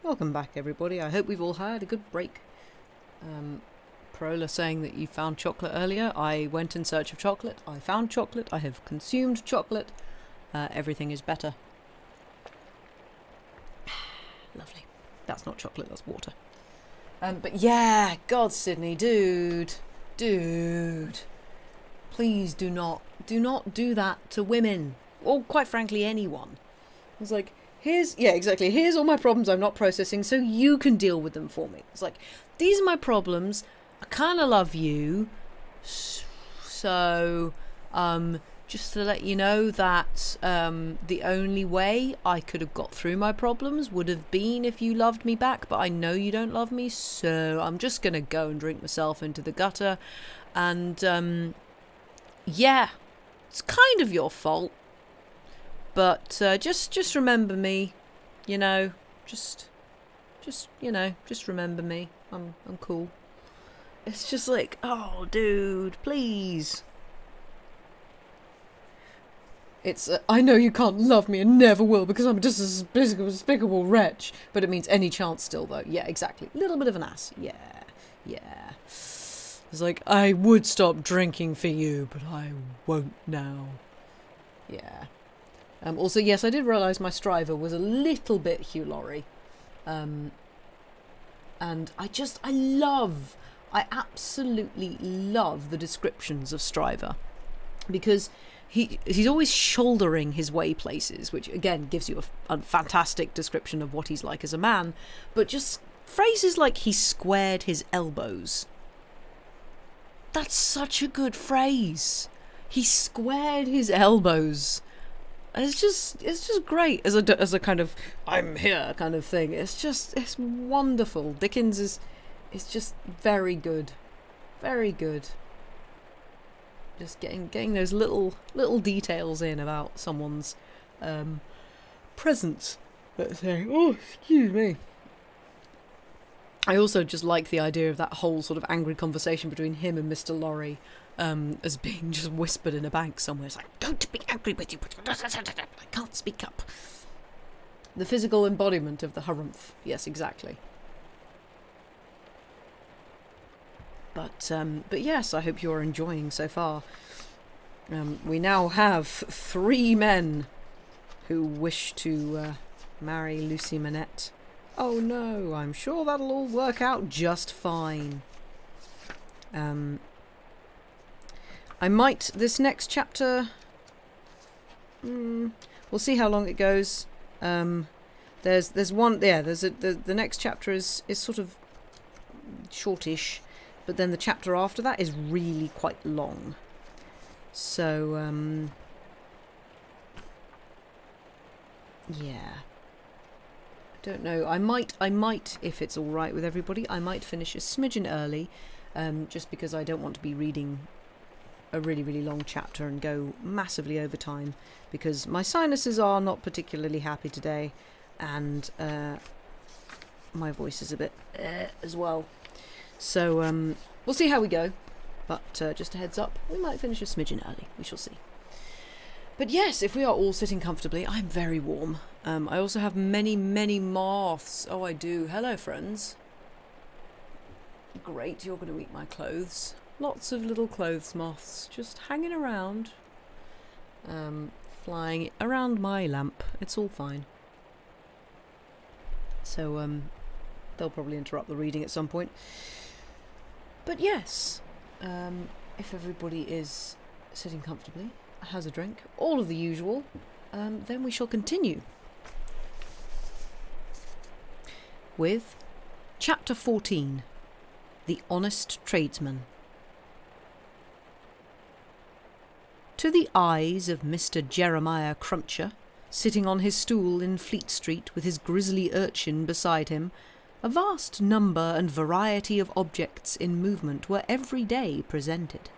Welcome back, everybody. I hope we've all had a good break. Prola saying that you found chocolate earlier. I went in search of chocolate. I found chocolate. I have consumed chocolate. Everything is better. Lovely. That's not chocolate, that's water. But yeah, God, Sydney, dude. Please do not do that to women. Or, quite frankly, anyone. It's like, here's all my problems I'm not processing, so you can deal with them for me. It's like, these are my problems, I kind of love you, so, just to let you know that, the only way I could have got through my problems would have been if you loved me back, but I know you don't love me, so I'm just gonna go and drink myself into the gutter, and, yeah, it's kind of your fault. But just remember me, you know. Just remember me. I'm cool. It's just like, oh, dude, please. It's I know you can't love me and never will because I'm just a despicable wretch. But it means any chance still, though. Yeah, exactly. Little bit of an ass. Yeah. It's like, I would stop drinking for you, but I won't now. Yeah. Also, yes, I did realise my striver was a little bit Hugh Laurie. And I absolutely love the descriptions of Stryver. Because he's always shouldering his way places, which, again, gives you a fantastic description of what he's like as a man. But just phrases like, he squared his elbows. That's such a good phrase. He squared his elbows. It's just great as a kind of I'm here kind of thing. It's wonderful. Dickens is just very good, Just getting those little details in about someone's presence. Let's say, oh, excuse me. I also just like the idea of that whole sort of angry conversation between him and Mr. Lorry. As being just whispered in a bank somewhere. It's like, don't be angry with you, but I can't speak up. The physical embodiment of the harumph. Yes, exactly. But yes, I hope you're enjoying so far. We now have 3 men who wish to marry Lucy Manette. Oh no, I'm sure that'll all work out just fine. I might, this next chapter, we'll see how long it goes. There's one, yeah, the next chapter is sort of shortish, but then the chapter after that is really quite long. So, yeah. I don't know, I might, if it's alright with everybody, I might finish a smidgen early, just because I don't want to be reading a really, really long chapter and go massively over time, because my sinuses are not particularly happy today, and my voice is a bit as well. So we'll see how we go, but just a heads up, we might finish a smidgen early. We shall see. But yes, if we are all sitting comfortably, I'm very warm. I also have many, many moths. Oh, I do. Hello, friends. Great, you're going to eat my clothes. Lots of little clothes moths just hanging around, flying around my lamp. It's all fine. So they'll probably interrupt the reading at some point. But yes, if everybody is sitting comfortably, has a drink, all of the usual, then we shall continue with Chapter 14, The Honest Tradesman. To the eyes of Mr. Jeremiah Cruncher, sitting on his stool in Fleet Street with his grisly urchin beside him, a vast number and variety of objects in movement were every day presented.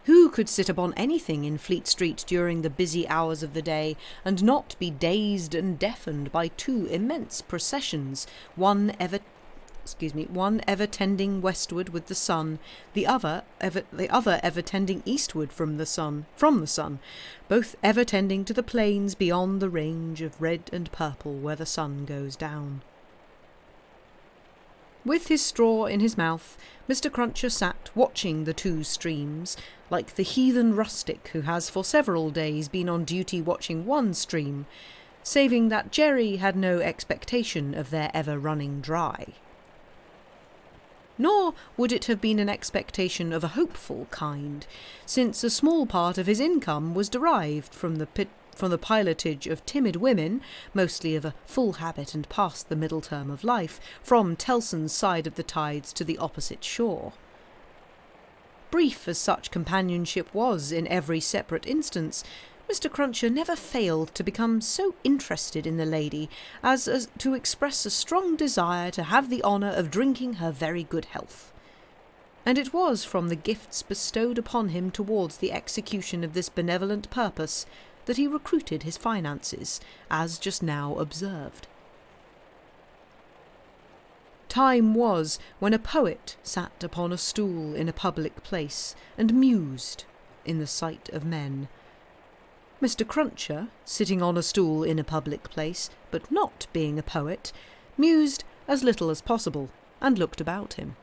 Who could sit upon anything in Fleet Street during the busy hours of the day and not be dazed and deafened by two immense processions, one ever tending westward with the sun, the other ever tending eastward from the sun, both ever tending to the plains beyond the range of red and purple where the sun goes down. With his straw in his mouth, Mr. Cruncher sat watching the two streams, like the heathen rustic who has for several days been on duty watching one stream, saving that Jerry had no expectation of their ever running dry. Nor would it have been an expectation of a hopeful kind, since a small part of his income was derived from the pilotage of timid women, mostly of a full habit and past the middle term of life, from Tellson's side of the tides to the opposite shore. Brief as such companionship was in every separate instance, Mr. Cruncher never failed to become so interested in the lady as to express a strong desire to have the honour of drinking her very good health. And it was from the gifts bestowed upon him towards the execution of this benevolent purpose that he recruited his finances, as just now observed. Time was when a poet sat upon a stool in a public place and mused in the sight of men. Mr. Cruncher, sitting on a stool in a public place, but not being a poet, mused as little as possible, and looked about him.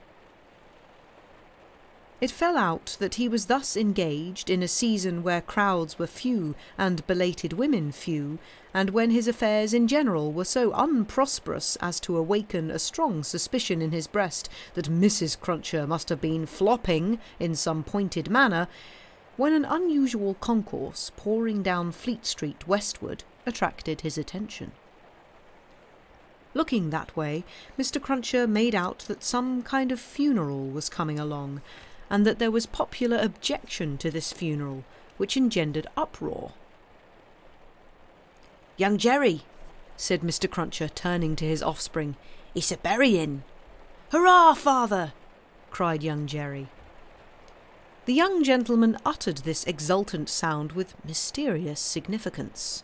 It fell out that he was thus engaged in a season where crowds were few and belated women few, and when his affairs in general were so unprosperous as to awaken a strong suspicion in his breast that Mrs. Cruncher must have been flopping in some pointed manner, when an unusual concourse pouring down Fleet Street westward attracted his attention. Looking that way, Mr. Cruncher made out that some kind of funeral was coming along, and that there was popular objection to this funeral, which engendered uproar. "Young Jerry," said Mr. Cruncher, turning to his offspring, "it's a burying." "Hurrah, father!" cried young Jerry. The young gentleman uttered this exultant sound with mysterious significance.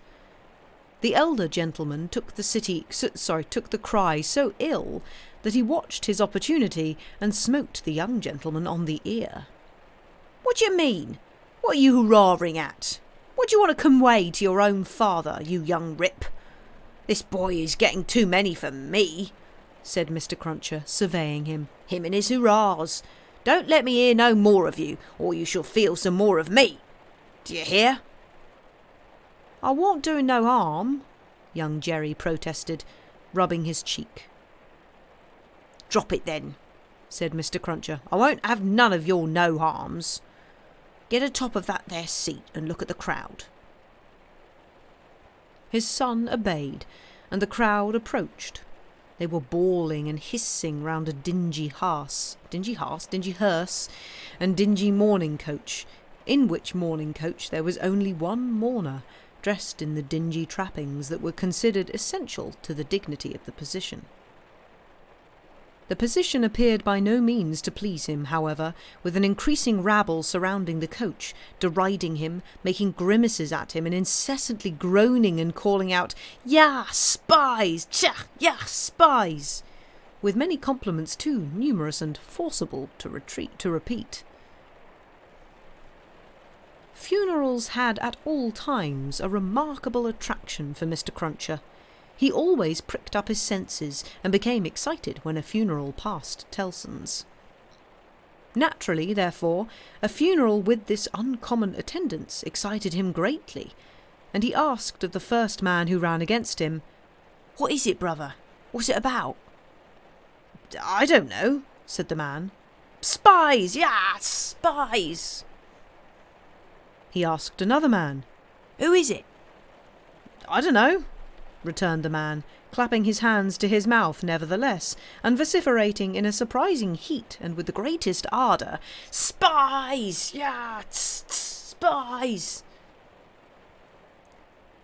The elder gentleman took the cry so ill that he watched his opportunity and smote the young gentleman on the ear. "What do you mean? What are you hurrahing at? What do you want to convey to your own father, you young rip? This boy is getting too many for me," said Mr. Cruncher, surveying him and his hurrahs. "Don't let me hear no more of you, or you shall feel some more of me. Do you hear?" "I won't do no harm," young Jerry protested, rubbing his cheek. "Drop it then," said Mr. Cruncher. "I won't have none of your no harms. Get atop of that there seat and look at the crowd." His son obeyed, and the crowd approached. They were bawling and hissing round a dingy hearse and dingy mourning coach, in which mourning coach there was only one mourner, dressed in the dingy trappings that were considered essential to the dignity of the position. The position appeared by no means to please him, however, with an increasing rabble surrounding the coach, deriding him, making grimaces at him, and incessantly groaning and calling out, "Yah, spies! Tchah, yah, spies!" with many compliments too numerous and forcible to repeat. Funerals had at all times a remarkable attraction for Mr. Cruncher. He always pricked up his senses and became excited when a funeral passed Tellson's. Naturally, therefore, a funeral with this uncommon attendance excited him greatly, and he asked of the first man who ran against him, "What is it, brother? What's it about?" "I don't know," said the man. "Spies! Yeah, spies!" He asked another man, "Who is it?" "I don't know," returned the man, clapping his hands to his mouth nevertheless, and vociferating in a surprising heat and with the greatest ardour, "Spies! Yeah, spies!"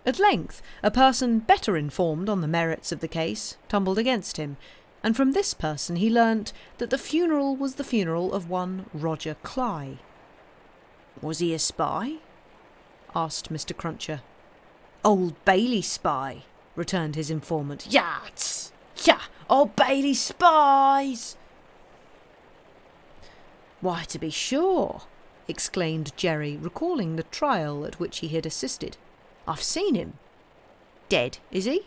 At length, a person better informed on the merits of the case tumbled against him, and from this person he learnt that the funeral was the funeral of one Roger Cly. "Was he a spy?" asked Mr. Cruncher. "Old Bailey spy," returned his informant. "Yah, Old Bailey spies!" "Why, to be sure," exclaimed Jerry, recalling the trial at which he had assisted. "I've seen him." "Dead, is he?"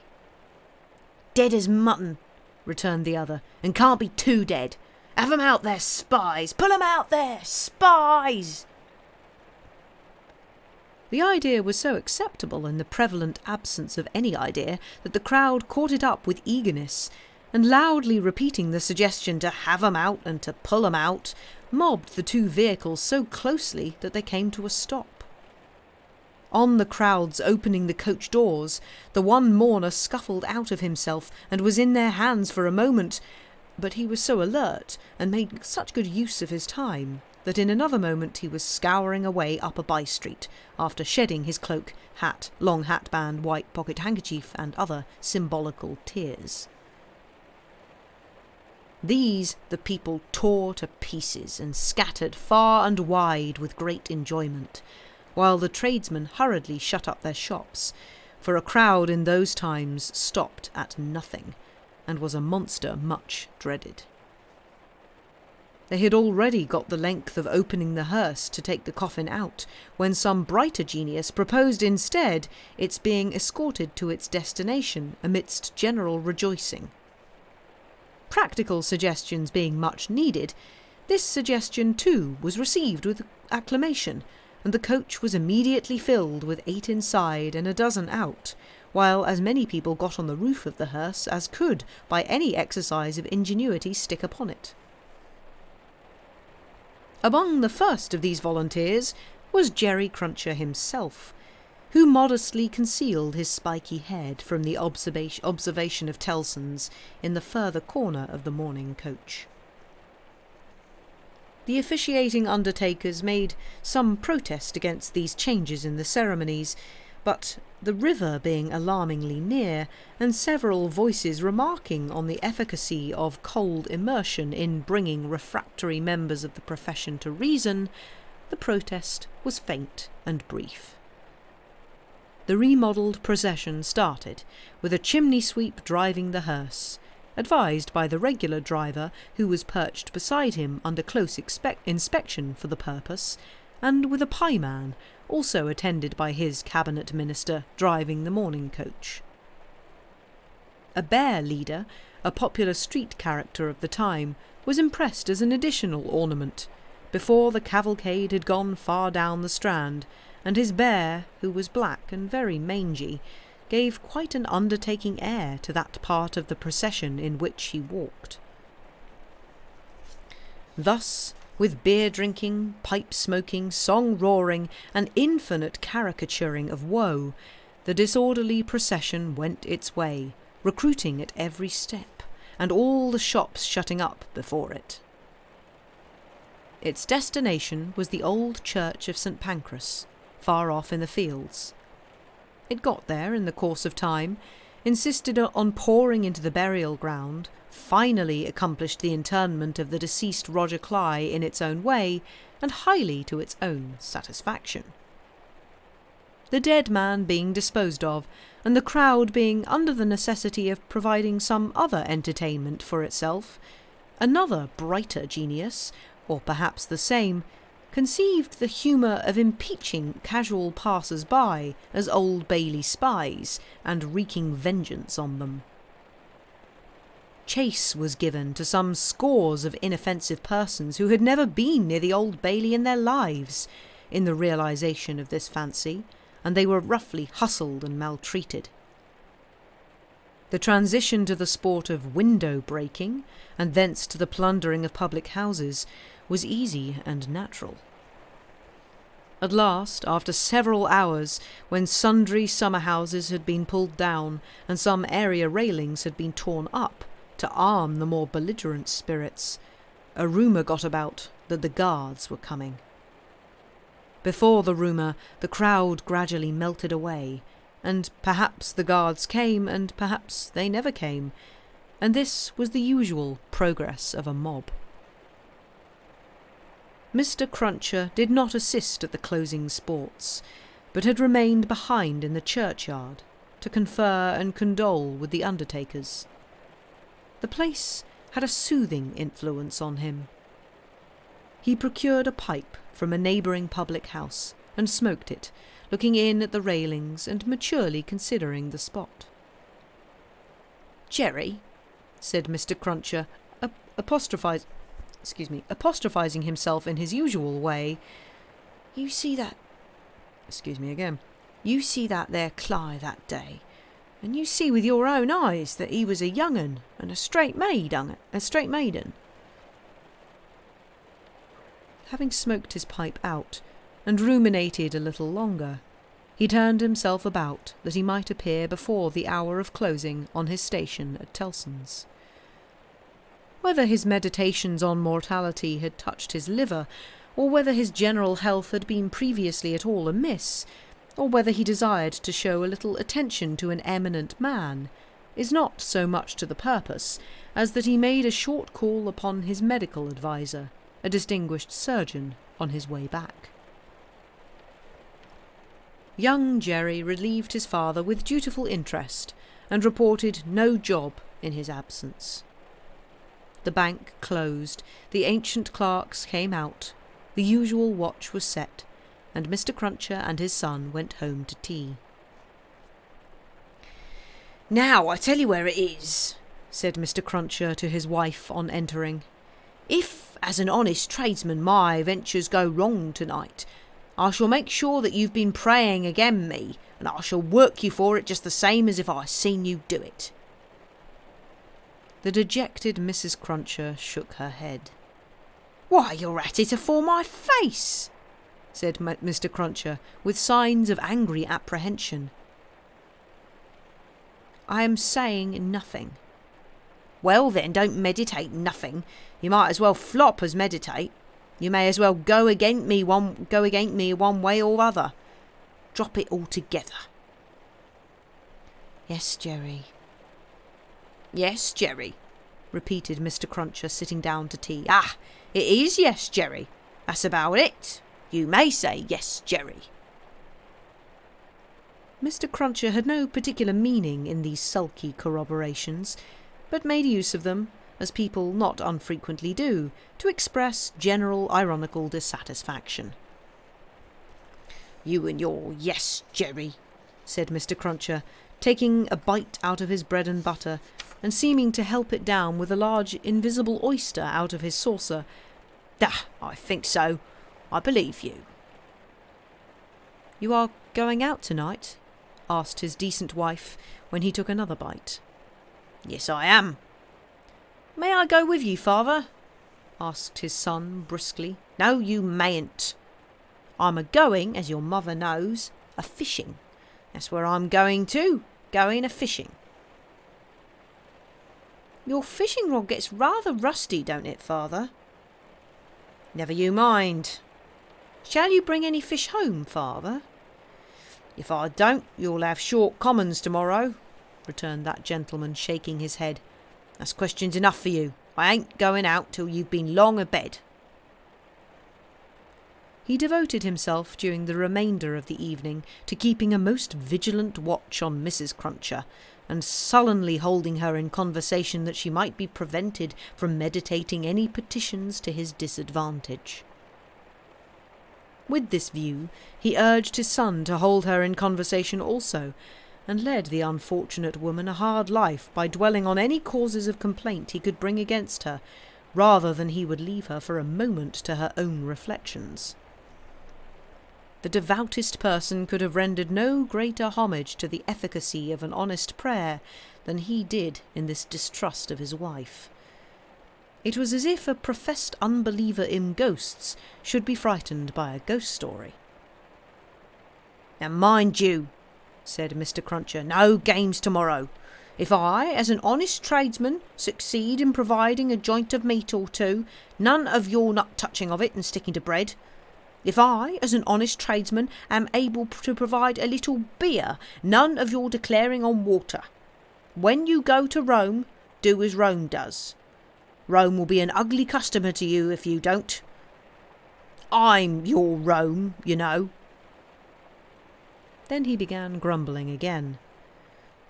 "Dead as mutton," returned the other, "and can't be too dead. Have 'em out there, spies! Pull 'em out there, spies!" The idea was so acceptable in the prevalent absence of any idea that the crowd caught it up with eagerness, and loudly repeating the suggestion to have 'em out and to pull 'em out, mobbed the two vehicles so closely that they came to a stop. On the crowd's opening the coach doors, the one mourner scuffled out of himself and was in their hands for a moment, but he was so alert and made such good use of his time that in another moment he was scouring away up a by-street, after shedding his cloak, hat, long hatband, white pocket handkerchief, and other symbolical tears. These the people tore to pieces and scattered far and wide with great enjoyment, while the tradesmen hurriedly shut up their shops, for a crowd in those times stopped at nothing, and was a monster much dreaded. They had already got the length of opening the hearse to take the coffin out, when some brighter genius proposed instead its being escorted to its destination amidst general rejoicing. Practical suggestions being much needed, this suggestion too was received with acclamation, and the coach was immediately filled with 8 inside and a dozen out, while as many people got on the roof of the hearse as could, by any exercise of ingenuity, stick upon it. Among the first of these volunteers was Jerry Cruncher himself, who modestly concealed his spiky head from the observation of Tellson's in the further corner of the mourning coach. The officiating undertakers made some protest against these changes in the ceremonies, but the river being alarmingly near, and several voices remarking on the efficacy of cold immersion in bringing refractory members of the profession to reason, the protest was faint and brief. The remodelled procession started, with a chimney sweep driving the hearse, advised by the regular driver who was perched beside him under close inspection for the purpose, and with a pieman, also attended by his cabinet minister, driving the mourning coach. A bear leader, a popular street character of the time, was impressed as an additional ornament, before the cavalcade had gone far down the Strand, and his bear, who was black and very mangy, gave quite an undertaking air to that part of the procession in which he walked. Thus, with beer-drinking, pipe-smoking, song-roaring, and infinite caricaturing of woe, the disorderly procession went its way, recruiting at every step, and all the shops shutting up before it. Its destination was the old church of St. Pancras, far off in the fields. It got there in the course of time, insisted on pouring into the burial ground, finally accomplished the interment of the deceased Roger Cly in its own way, and highly to its own satisfaction. The dead man being disposed of, and the crowd being under the necessity of providing some other entertainment for itself, another brighter genius, or perhaps the same, conceived the humour of impeaching casual passers-by as Old Bailey spies, and wreaking vengeance on them. chase was given to some scores of inoffensive persons who had never been near the Old Bailey in their lives, in the realisation of this fancy, and they were roughly hustled and maltreated. The transition to the sport of window breaking, and thence to the plundering of public houses, was easy and natural. At last, after several hours, when sundry summer-houses had been pulled down and some area railings had been torn up to arm the more belligerent spirits, a rumour got about that the guards were coming. Before the rumour, the crowd gradually melted away, and perhaps the guards came, and perhaps they never came, and this was the usual progress of a mob. Mr. Cruncher did not assist at the closing sports, but had remained behind in the churchyard to confer and condole with the undertakers. The place had a soothing influence on him. He procured a pipe from a neighbouring public house and smoked it, looking in at the railings and maturely considering the spot. "Jerry," said Mr. Cruncher, apostrophising himself in his usual way, you see that there Cly that day, and you see with your own eyes that he was a young un and a straight maiden. Having smoked his pipe out, and ruminated a little longer, he turned himself about that he might appear before the hour of closing on his station at Tellson's. Whether his meditations on mortality had touched his liver, or whether his general health had been previously at all amiss, or whether he desired to show a little attention to an eminent man, is not so much to the purpose as that he made a short call upon his medical adviser, a distinguished surgeon, on his way back. Young Jerry relieved his father with dutiful interest, and reported no job in his absence. The bank closed, the ancient clerks came out, the usual watch was set, and Mr. Cruncher and his son went home to tea. "Now I tell you where it is," said Mr. Cruncher to his wife on entering. "If, as an honest tradesman, my ventures go wrong tonight, I shall make sure that you've been praying again me, and I shall work you for it just the same as if I seen you do it." The dejected Mrs. Cruncher shook her head. "Why, you're at it afore my face," said Mr. Cruncher, with signs of angry apprehension. "I am saying nothing." "Well then, don't meditate nothing. You might as well flop as meditate. You may as well go against me one way or other. Drop it altogether." "Yes, Jerry." "Yes, Jerry," repeated Mr. Cruncher, sitting down to tea. "Ah, it is yes, Jerry. That's about it. You may say yes, Jerry." Mr. Cruncher had no particular meaning in these sulky corroborations, but made use of them, as people not unfrequently do, to express general ironical dissatisfaction. "You and your yes, Jerry," said Mr. Cruncher, taking a bite out of his bread and butter, and seeming to help it down with a large invisible oyster out of his saucer. "Ah, I think so. I believe you." "You are going out tonight?" asked his decent wife, when he took another bite. "Yes, I am." "May I go with you, father?" asked his son briskly. "No, you mayn't. I'm a-going, as your mother knows, a-fishing. That's where I'm going a-fishing." "Your fishing rod gets rather rusty, don't it, father?" "Never you mind." "Shall you bring any fish home, father?" "If I don't, you'll have short commons tomorrow," returned that gentleman, shaking his head. "That's questions enough for you. I ain't going out till you've been long a-bed." He devoted himself during the remainder of the evening to keeping a most vigilant watch on Mrs. Cruncher, and sullenly holding her in conversation that she might be prevented from meditating any petitions to his disadvantage. With this view, he urged his son to hold her in conversation also, and led the unfortunate woman a hard life by dwelling on any causes of complaint he could bring against her, rather than he would leave her for a moment to her own reflections. The devoutest person could have rendered no greater homage to the efficacy of an honest prayer than he did in this distrust of his wife. It was as if a professed unbeliever in ghosts should be frightened by a ghost story. "Now mind you," said Mr. Cruncher, "no games tomorrow. If I, as an honest tradesman, succeed in providing a joint of meat or two, none of your not touching of it and sticking to bread. If I, as an honest tradesman, am able to provide a little beer, none of your declaring on water. When you go to Rome, do as Rome does. Rome will be an ugly customer to you if you don't. I'm your Rome, you know." Then he began grumbling again.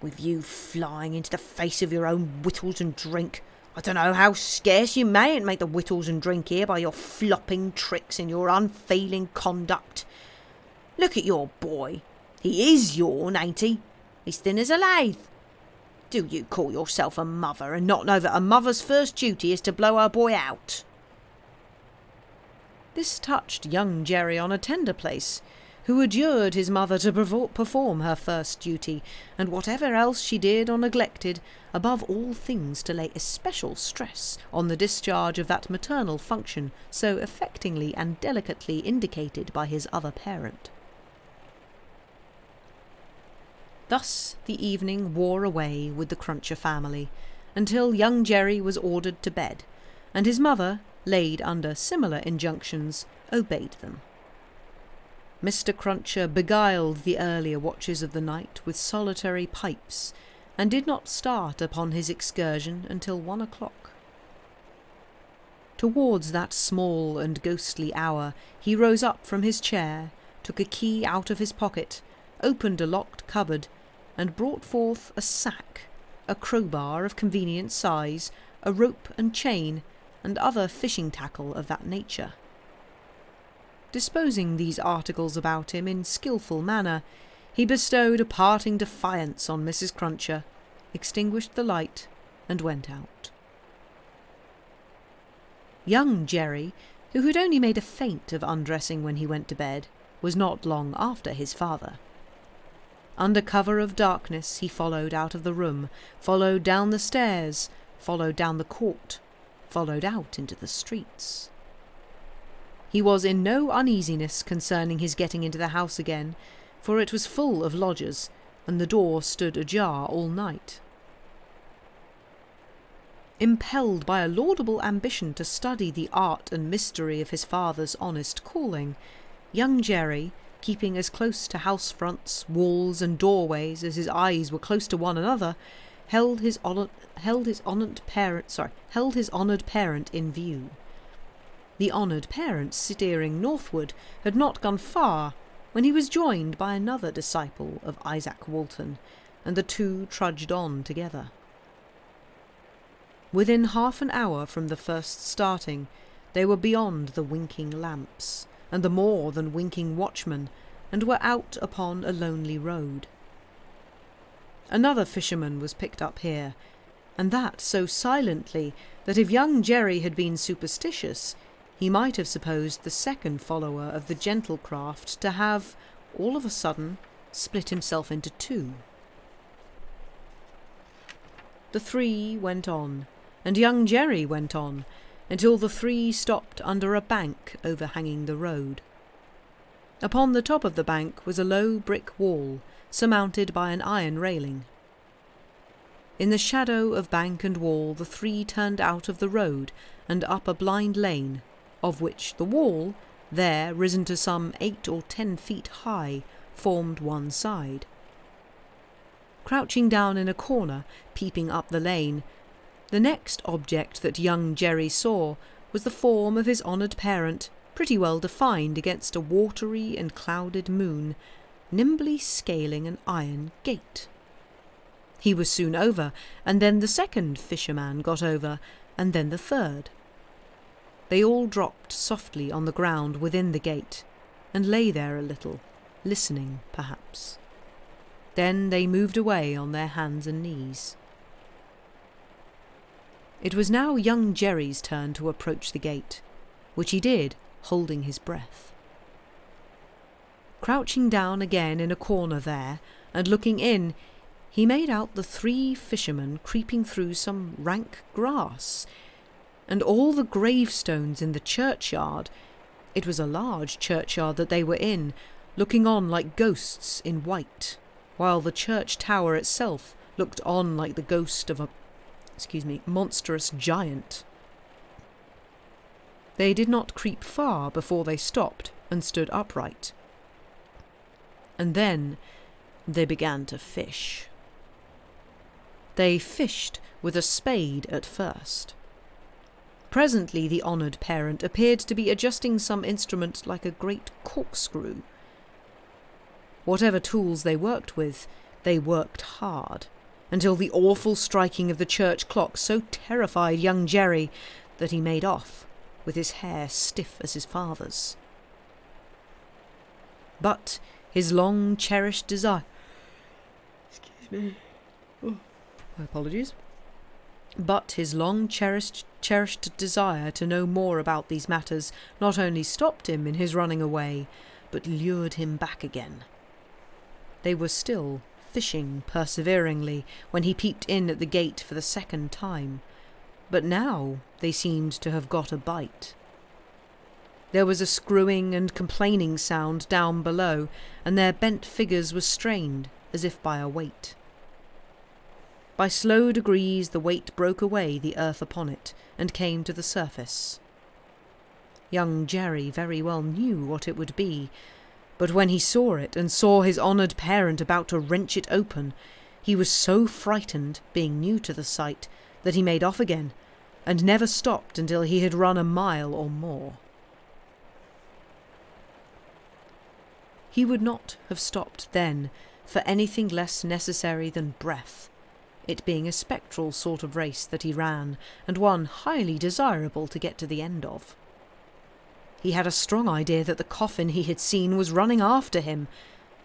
"With you flying into the face of your own wittles and drink, I don't know how scarce you mayn't make the wittles and drink here by your flopping tricks and your unfeeling conduct. Look at your boy. He is yawn, ain't he? He's thin as a lathe. Do you call yourself a mother and not know that a mother's first duty is to blow her boy out?" This touched young Jerry on a tender place, who adjured his mother to perform her first duty, and whatever else she did or neglected, above all things to lay especial stress on the discharge of that maternal function so affectingly and delicately indicated by his other parent. Thus the evening wore away with the Cruncher family, until young Jerry was ordered to bed, and his mother, laid under similar injunctions, obeyed them. Mr. Cruncher beguiled the earlier watches of the night with solitary pipes, and did not start upon his excursion until 1 o'clock. Towards that small and ghostly hour he rose up from his chair, took a key out of his pocket, opened a locked cupboard, and brought forth a sack, a crowbar of convenient size, a rope and chain, and other fishing tackle of that nature. Disposing these articles about him in skilful manner, he bestowed a parting defiance on Mrs. Cruncher, extinguished the light, and went out. Young Jerry, who had only made a feint of undressing when he went to bed, was not long after his father. Under cover of darkness he followed out of the room, followed down the stairs, followed down the court, followed out into the streets. He was in no uneasiness concerning his getting into the house again, for it was full of lodgers, and the door stood ajar all night. Impelled by a laudable ambition to study the art and mystery of his father's honest calling, young Jerry, keeping as close to house fronts, walls, and doorways as his eyes were close to one another, held his honoured parent in view. The honoured parent, steering northward, had not gone far when he was joined by another disciple of Isaac Walton, and the two trudged on together. Within half an hour from the first starting, they were beyond the winking lamps, and the more than winking watchman, and were out upon a lonely road. Another fisherman was picked up here, and that so silently that if young Jerry had been superstitious, he might have supposed the second follower of the gentle craft to have, all of a sudden, split himself into two. The three went on, and young Jerry went on, until the three stopped under a bank overhanging the road. Upon the top of the bank was a low brick wall, surmounted by an iron railing. In the shadow of bank and wall the three turned out of the road and up a blind lane, of which the wall, there risen to some 8 or 10 feet high, formed one side. Crouching down in a corner, peeping up the lane, the next object that young Jerry saw was the form of his honoured parent, pretty well defined against a watery and clouded moon, nimbly scaling an iron gate. He was soon over, and then the second fisherman got over, and then the third. They all dropped softly on the ground within the gate, and lay there a little, listening perhaps. Then they moved away on their hands and knees. It was now young Jerry's turn to approach the gate, which he did, holding his breath. Crouching down again in a corner there, and looking in, he made out the 3 fishermen creeping through some rank grass, and all the gravestones in the churchyard — it was a large churchyard that they were in — looking on like ghosts in white, while the church tower itself looked on like the ghost of a monstrous giant. They did not creep far before they stopped and stood upright. And then they began to fish. They fished with a spade at first. Presently the honoured parent appeared to be adjusting some instrument like a great corkscrew. Whatever tools they worked with, they worked hard, until the awful striking of the church clock so terrified young Jerry that he made off, with his hair stiff as his father's. But his long-cherished desire... My apologies. But his long-cherished desire to know more about these matters not only stopped him in his running away, but lured him back again. They were still fishing perseveringly when he peeped in at the gate for the second time, but now they seemed to have got a bite. There was a screwing and complaining sound down below, and their bent figures were strained as if by a weight. By slow degrees the weight broke away the earth upon it, and came to the surface. Young Jerry very well knew what it would be, but when he saw it, and saw his honoured parent about to wrench it open, he was so frightened, being new to the sight, that he made off again, and never stopped until he had run a mile or more. He would not have stopped then for anything less necessary than breath, it being a spectral sort of race that he ran, and one highly desirable to get to the end of. He had a strong idea that the coffin he had seen was running after him,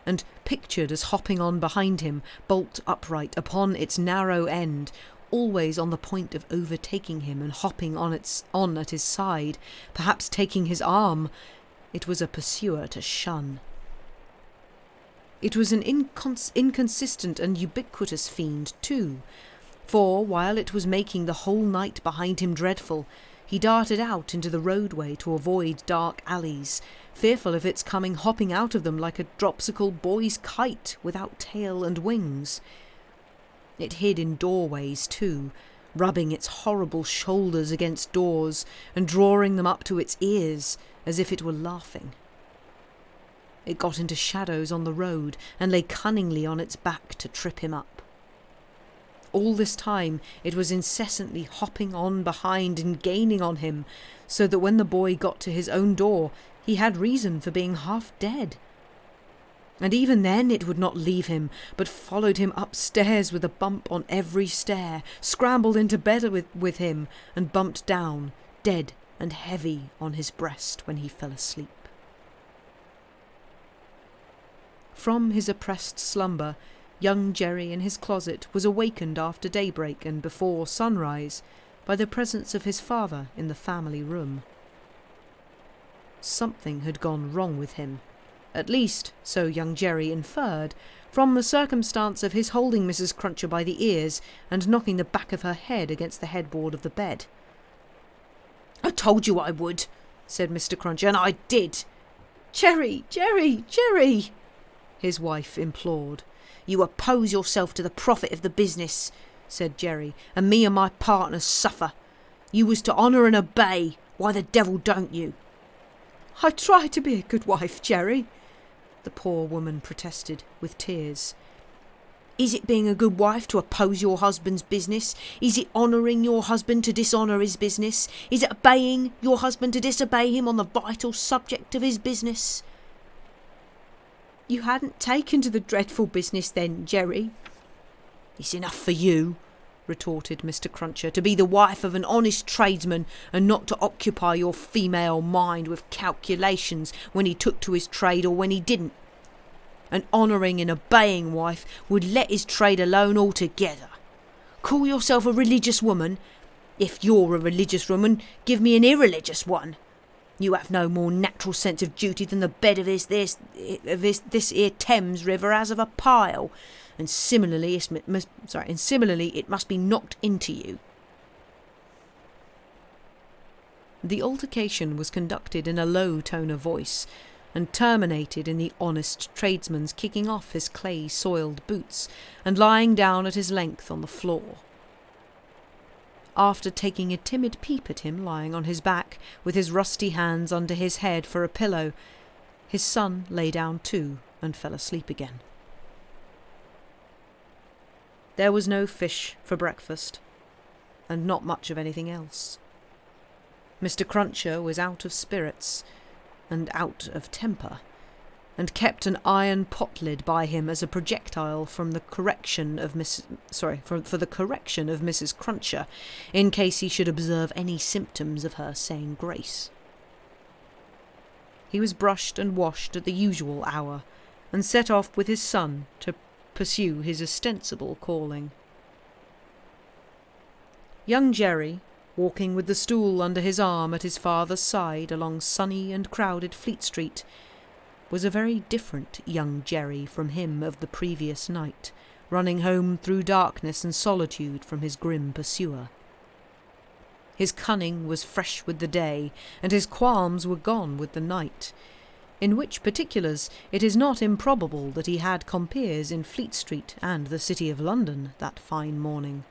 and pictured as hopping on behind him, bolt upright upon its narrow end, always on the point of overtaking him and hopping on at his side, perhaps taking his arm. It was a pursuer to shun. It was an inconsistent and ubiquitous fiend, too, for, while it was making the whole night behind him dreadful, he darted out into the roadway to avoid dark alleys, fearful of its coming hopping out of them like a dropsical boy's kite without tail and wings. It hid in doorways, too, rubbing its horrible shoulders against doors and drawing them up to its ears as if it were laughing. It got into shadows on the road and lay cunningly on its back to trip him up. All this time it was incessantly hopping on behind and gaining on him, so that when the boy got to his own door he had reason for being half dead. And even then it would not leave him, but followed him upstairs with a bump on every stair, scrambled into bed with him, and bumped down, dead and heavy, on his breast when he fell asleep. From his oppressed slumber, young Jerry in his closet was awakened after daybreak and before sunrise by the presence of his father in the family room. Something had gone wrong with him, at least so young Jerry inferred, from the circumstance of his holding Mrs. Cruncher by the ears and knocking the back of her head against the headboard of the bed. "I told you I would," said Mr. Cruncher, "and I did." "Jerry, Jerry, Jerry!" his wife implored. "You oppose yourself to the profit of the business," said Jerry, "and me and my partners suffer. You was to honour and obey. Why the devil don't you?" "I try to be a good wife, Jerry," the poor woman protested, with tears. "Is it being a good wife to oppose your husband's business? Is it honouring your husband to dishonour his business? Is it obeying your husband to disobey him on the vital subject of his business?" "You hadn't taken to the dreadful business then, Jerry." "It's enough for you," retorted Mr. Cruncher, "to be the wife of an honest tradesman and not to occupy your female mind with calculations when he took to his trade or when he didn't. An honouring and obeying wife would let his trade alone altogether. Call yourself a religious woman? If you're a religious woman, give me an irreligious one. You have no more natural sense of duty than the bed of this here Thames River has of a pile, and similarly it must be knocked into you. The altercation was conducted in a low tone of voice, and terminated in the honest tradesman's kicking off his clay-soiled boots and lying down at his length on the floor. After taking a timid peep at him lying on his back, with his rusty hands under his head for a pillow, his son lay down too and fell asleep again. There was no fish for breakfast, and not much of anything else. Mr. Cruncher was out of spirits and out of temper, and kept an iron pot lid by him as a projectile from the correction of for the correction of Mrs. Cruncher, in case he should observe any symptoms of her saying grace. He was brushed and washed at the usual hour, and set off with his son to pursue his ostensible calling. Young Jerry, walking with the stool under his arm at his father's side along sunny and crowded Fleet Street, was a very different young Jerry from him of the previous night, running home through darkness and solitude from his grim pursuer. His cunning was fresh with the day, and his qualms were gone with the night, in which particulars it is not improbable that he had compeers in Fleet Street and the City of London that fine morning.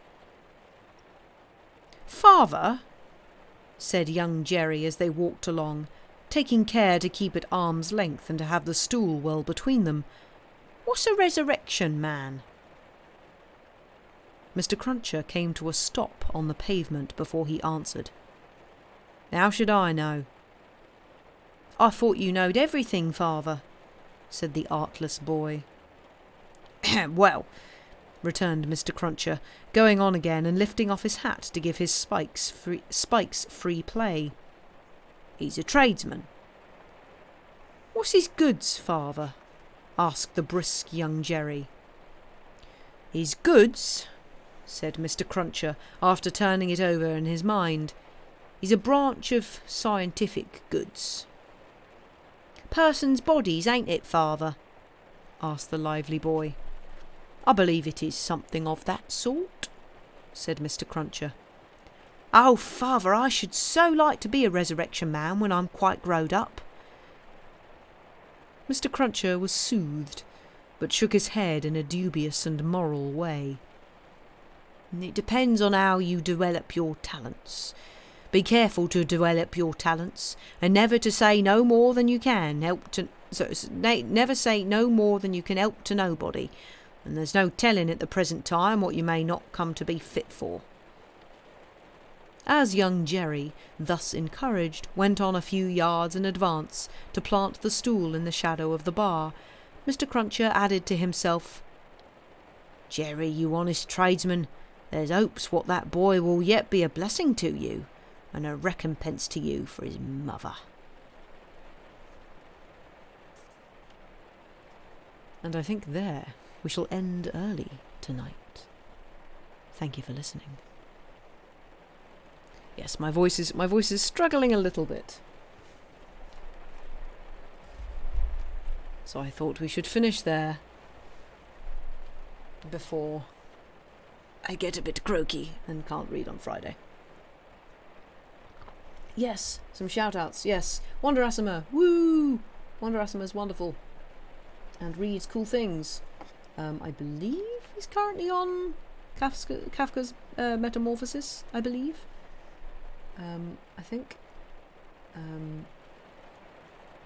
"Father," said young Jerry as they walked along, taking care to keep at arm's length and to have the stool well between them, "what's a resurrection man?" Mr. Cruncher came to a stop on the pavement before he answered. "How should I know?" "I thought you knowed everything, father," said the artless boy. "Well," returned Mr. Cruncher, going on again and lifting off his hat to give his spikes free play, "he's a tradesman." "What's his goods, father?" asked the brisk young Jerry. "His goods," said Mr. Cruncher, after turning it over in his mind, "is a branch of scientific goods." "Persons' bodies, ain't it, father?" asked the lively boy. "I believe it is something of that sort," said Mr. Cruncher. "Oh, father, I should so like to be a resurrection man when I'm quite growed up." Mr. Cruncher was soothed, but shook his head in a dubious and moral way. "It depends on how you develop your talents. Be careful to develop your talents, and never to say no more than you can never say no more than you can help to nobody, and there's no telling at the present time what you may not come to be fit for." As young Jerry, thus encouraged, went on a few yards in advance to plant the stool in the shadow of the bar, Mr. Cruncher added to himself, "Jerry, you honest tradesman, there's hopes what that boy will yet be a blessing to you, and a recompense to you for his mother." And I think there we shall end early tonight. Thank you for listening. Yes, my voice is struggling a little bit. So I thought we should finish there before I get a bit croaky and can't read on Friday. Yes, some shout-outs, yes. Wanderasimer, woo! Wanderasimer's wonderful and reads cool things. I believe he's currently on Kafka's Metamorphosis, I believe. I think.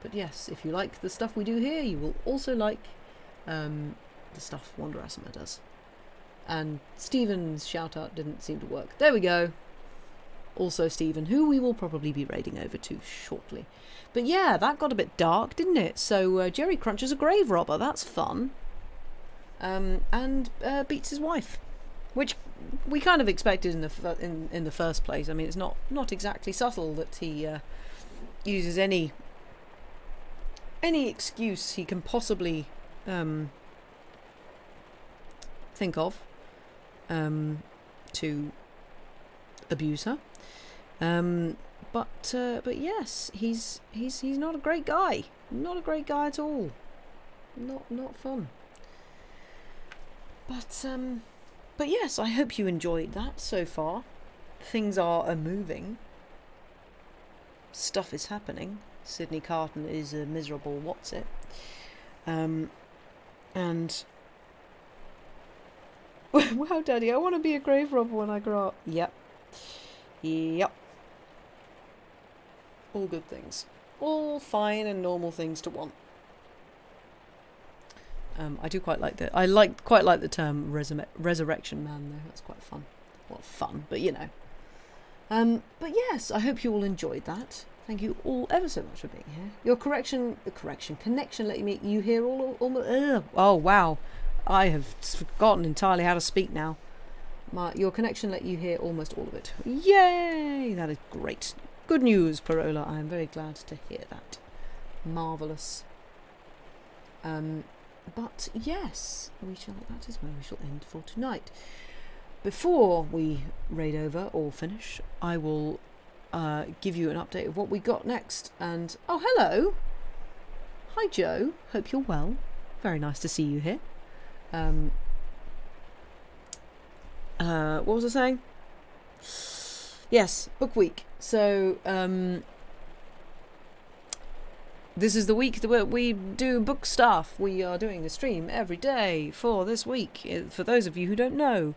But yes, if you like the stuff we do here, you will also like the stuff Wanderasimer does. And Stephen's shout-out didn't seem to work. There we go. Also Stephen, who we will probably be raiding over to shortly. But yeah, that got a bit dark, didn't it? So Jerry Cruncher's a grave robber. That's fun. And beats his wife, which we kind of expected in the first place. I mean, it's not exactly subtle that he uses any excuse he can possibly think of to abuse her. But yes, he's not a great guy. Not a great guy at all. Not fun. But yes, I hope you enjoyed that so far. Things are moving. Stuff is happening. Sydney Carton is a miserable what's-it. And wow, Daddy, I want to be a grave robber when I grow up. Yep. All good things. All fine and normal things to want. I do quite like quite like the term resurrection man though. That's quite fun. Well, fun, but you know. But yes, I hope you all enjoyed that. Thank you all ever so much for being here. Your connection let you hear all. Oh wow, I have forgotten entirely how to speak now. Your connection let you hear almost all of it. Yay! That is great. Good news, Parola. I am very glad to hear that. Marvellous. But yes, that is where we shall end for tonight. Before we raid over or finish, I will give you an update of what we got next. And oh, hello. Hi, Joe. Hope you're well. Very nice to see you here. What was I saying? Yes, book week. So this is the week that we do book stuff. We are doing a stream every day for this week. For those of you who don't know,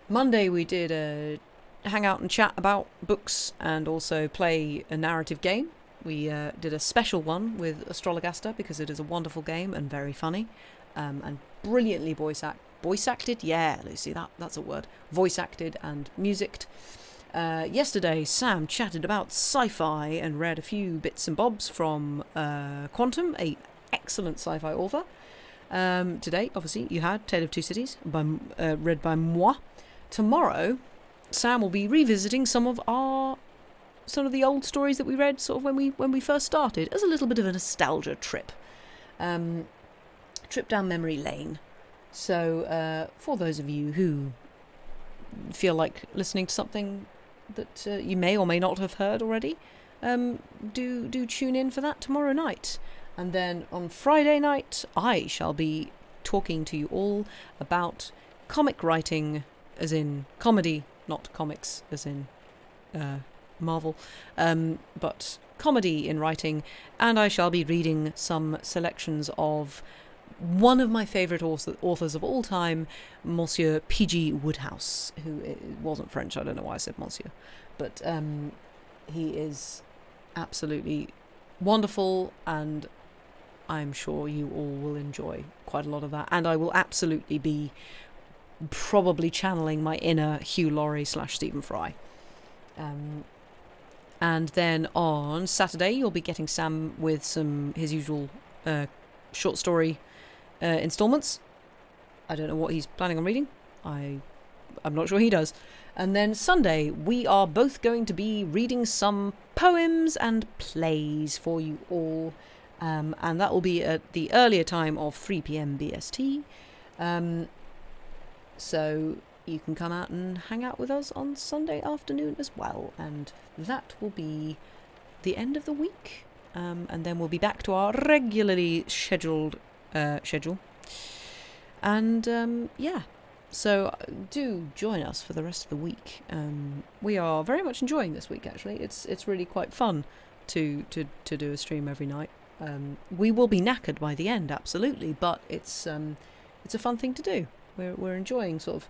Monday we did a hang out and chat about books and also play a narrative game. We did a special one with Astrologaster because it is a wonderful game and very funny, and brilliantly voice acted. Yeah, Lucy, that's a word. Voice acted and musicked. Yesterday, Sam chatted about sci-fi and read a few bits and bobs from Quantum, a excellent sci-fi author. Today, obviously, you had Tale of Two Cities, read by moi. Tomorrow, Sam will be revisiting some of the old stories that we read sort of when we first started, as a little bit of a nostalgia trip. Trip down memory lane. So, for those of you who feel like listening to something that you may or may not have heard already, do tune in for that tomorrow night. And then on Friday night, I shall be talking to you all about comic writing, as in comedy, not comics as in Marvel, but comedy in writing, and I shall be reading some selections of one of my favourite authors of all time, Monsieur P.G. Wodehouse, who wasn't French, I don't know why I said Monsieur, but he is absolutely wonderful, and I'm sure you all will enjoy quite a lot of that, and I will absolutely be probably channeling my inner Hugh Laurie / Stephen Fry. And then on Saturday, you'll be getting Sam with his usual short story installments. I don't know what he's planning on reading. I'm not sure he does. And then Sunday, we are both going to be reading some poems and plays for you all. And that will be at the earlier time of 3 p.m. BST. So you can come out and hang out with us on Sunday afternoon as well. And that will be the end of the week. And then we'll be back to our regularly scheduled schedule. And yeah, so do join us for the rest of the week. We are very much enjoying this week, actually. It's really quite fun to do a stream every night. We will be knackered by the end, absolutely, but it's a fun thing to do. We're enjoying sort of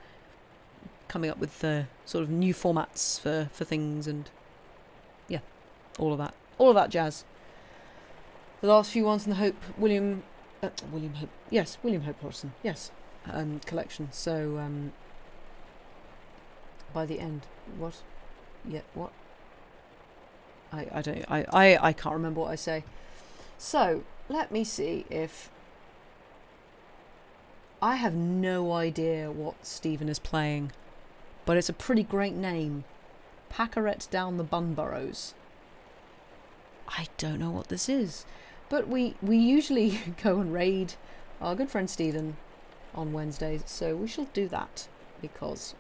coming up with sort of new formats for things, and yeah, all of that jazz. The last few ones in the William Hope Hodgson, yes, collection. So by the end, what? I can't remember what I say. So let me see if I have no idea what Stephen is playing, but it's a pretty great name. Pacarette Down the Bunburrows. I don't know what this is, but we usually go and raid our good friend Stephen on Wednesdays, so we shall do that because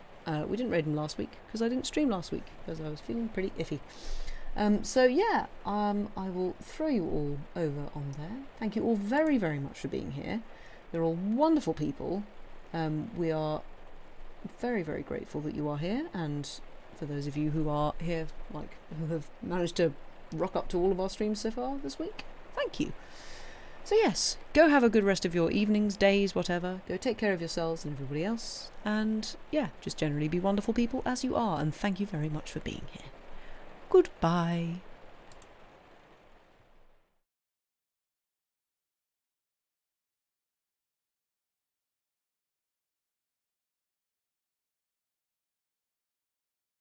we didn't raid him last week because I didn't stream last week because I was feeling pretty iffy. So yeah, I will throw you all over on there. Thank you all very, very much for being here. You're all wonderful people. We are very, very grateful that you are here, and for those of you who are here, like who have managed to rock up to all of our streams so far this week, thank you. So yes, go have a good rest of your evenings, days, whatever. Go take care of yourselves and everybody else. And yeah, just generally be wonderful people as you are. And thank you very much for being here. Goodbye.